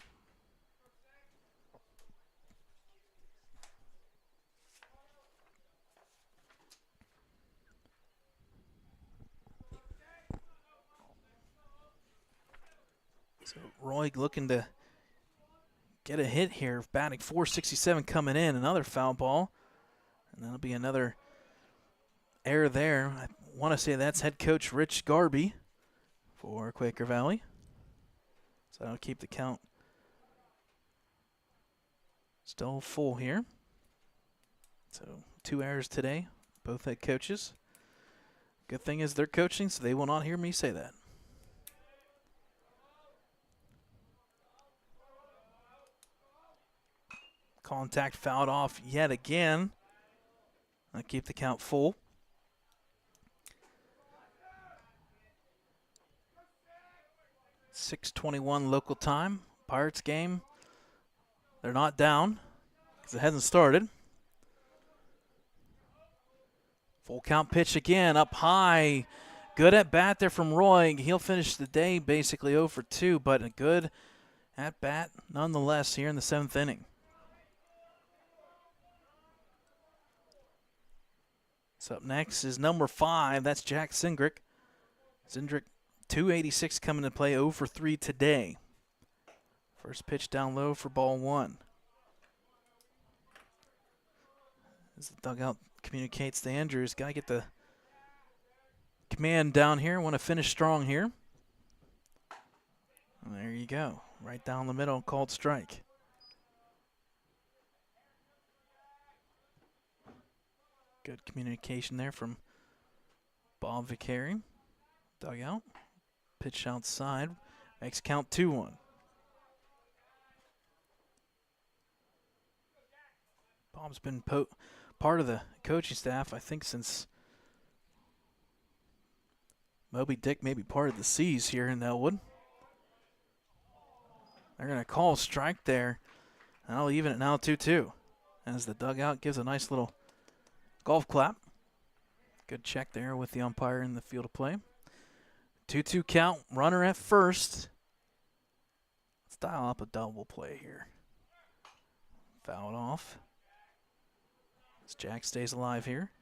Speaker 1: Roy looking to get a hit here. Batting .467 coming in. Another foul ball. And that'll be another error there. I want to say that's head coach Rich Garby for Quaker Valley. So that'll keep the count still full here. So 2 errors today, both head coaches. Good thing is they're coaching, so they will not hear me say that. Contact fouled off yet again. I'll keep the count full. .6:21 local time. Pirates game. They're not down because it hasn't started. Full count pitch again, up high. Good at bat there from Roy. He'll finish the day basically 0 for 2, but a good at bat nonetheless here in the 7th inning. So up next is number 5. That's Jack Zindrick. Zindrick, .286 coming to play, 0 for 3 today. First pitch down low for ball 1. As the dugout communicates to Andrews, got to get the command down here. Want to finish strong here. And there you go. Right down the middle, called strike. Good communication there from Bob Vicari. Dugout. Pitch outside. Makes count 2-1. Bob's been part of the coaching staff, I think, since Moby Dick maybe part of the Seas here in Ellwood. They're going to call a strike there. And I'll even it now 2-2 as the dugout gives a nice little golf clap. Good check there with the umpire in the field of play. 2-2 count, runner at first. Let's dial up a double play here. Fouled off. As Jack stays alive here.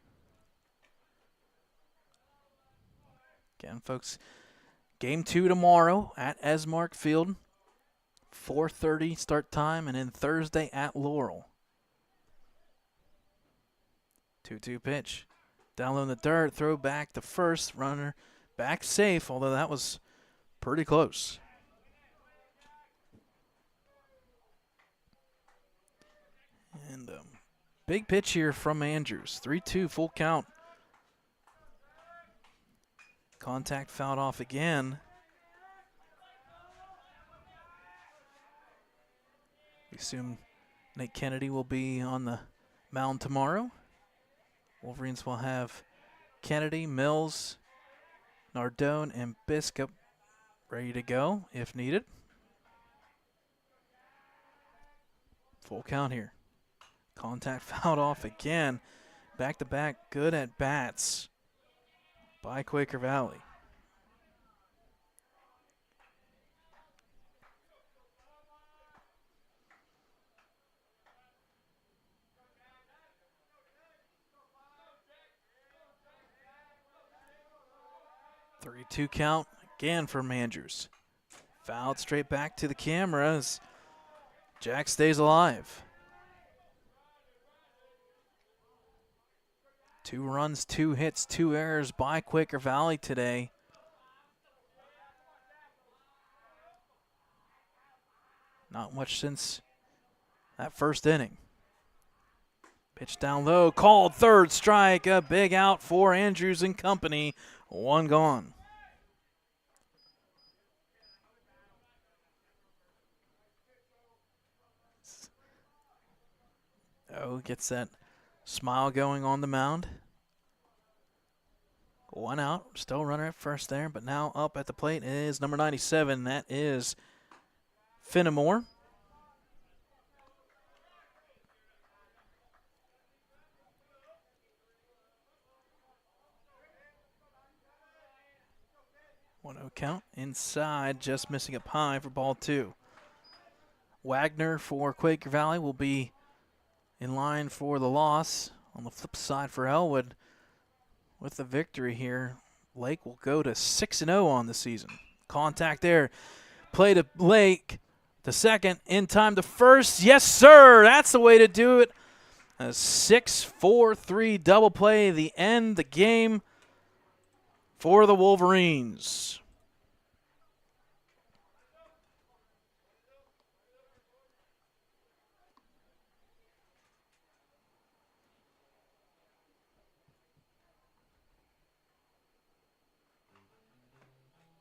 Speaker 1: Again, folks, game 2 tomorrow at Esmark Field. 4:30 start time, and then Thursday at Laurel. 2-2 pitch. Down low in the dirt, throw back to first. Runner back safe, although that was pretty close. And big pitch here from Andrews. 3-2 full count. Contact fouled off again. We assume Nate Kennedy will be on the mound tomorrow. Wolverines will have Kennedy, Mills, Nardone, and Biscup ready to go if needed. Full count here. Contact fouled off again. Back-to-back good at bats by Quaker Valley. .3-2 count again from Andrews. Fouled straight back to the camera as Jack stays alive. 2 runs, 2 hits, 2 errors by Quaker Valley today. Not much since that first inning. Pitch down low, called third strike, a big out for Andrews and company. 1 gone. Oh, gets that smile going on the mound. 1 out, still runner at first there, but now up at the plate is number 97. That is Finnemore. One-oh count inside, just missing up high for ball 2. Wagner for Quaker Valley will be in line for the loss. On the flip side for Ellwood, with the victory here, Lake will go to 6-0 on the season. Contact there Play to Lake. The second, in time to first. Yes, sir. That's the way to do it. A 6-4-3 double play. The end, the game for the Wolverines.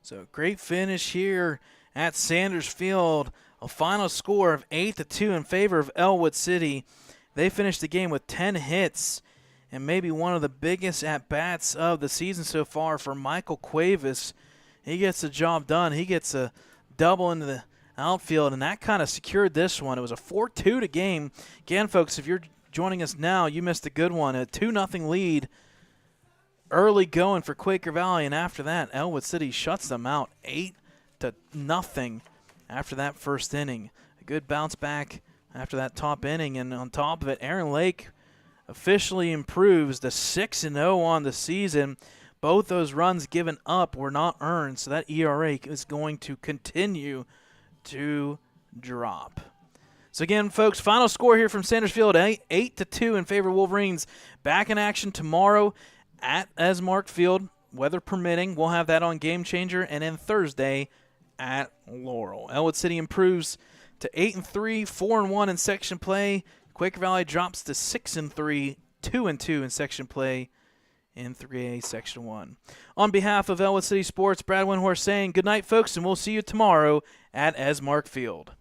Speaker 1: So great finish here at Sanders Field. A final score of 8-2 in favor of Ellwood City. They finished the game with 10 hits and maybe one of the biggest at-bats of the season so far for Michael Cuevas. He gets the job done. He gets a double into the outfield, and that kind of secured this one. It was a 4-2 game. Again, folks, if you're joining us now, you missed a good one. A 2-0 lead early going for Quaker Valley, and after that, Ellwood City shuts them out 8-0 after that first inning. A good bounce back after that top inning, and on top of it, Aaron Lake officially improves to 6-0 on the season. Both those runs given up were not earned, so that ERA is going to continue to drop. So again, folks, final score here from Sanders Field, 8-2 in favor of Wolverines. Back in action tomorrow at Esmark Field, weather permitting. We'll have that on Game Changer, and then Thursday at Laurel. Ellwood City improves to 8-3, 4-1 in section play. Quaker Valley drops to 6-3, 2-2 in section play in 3A Section 1. On behalf of Ellwood City Sports, Brad Windhorst saying good night, folks, and we'll see you tomorrow at Esmark Field.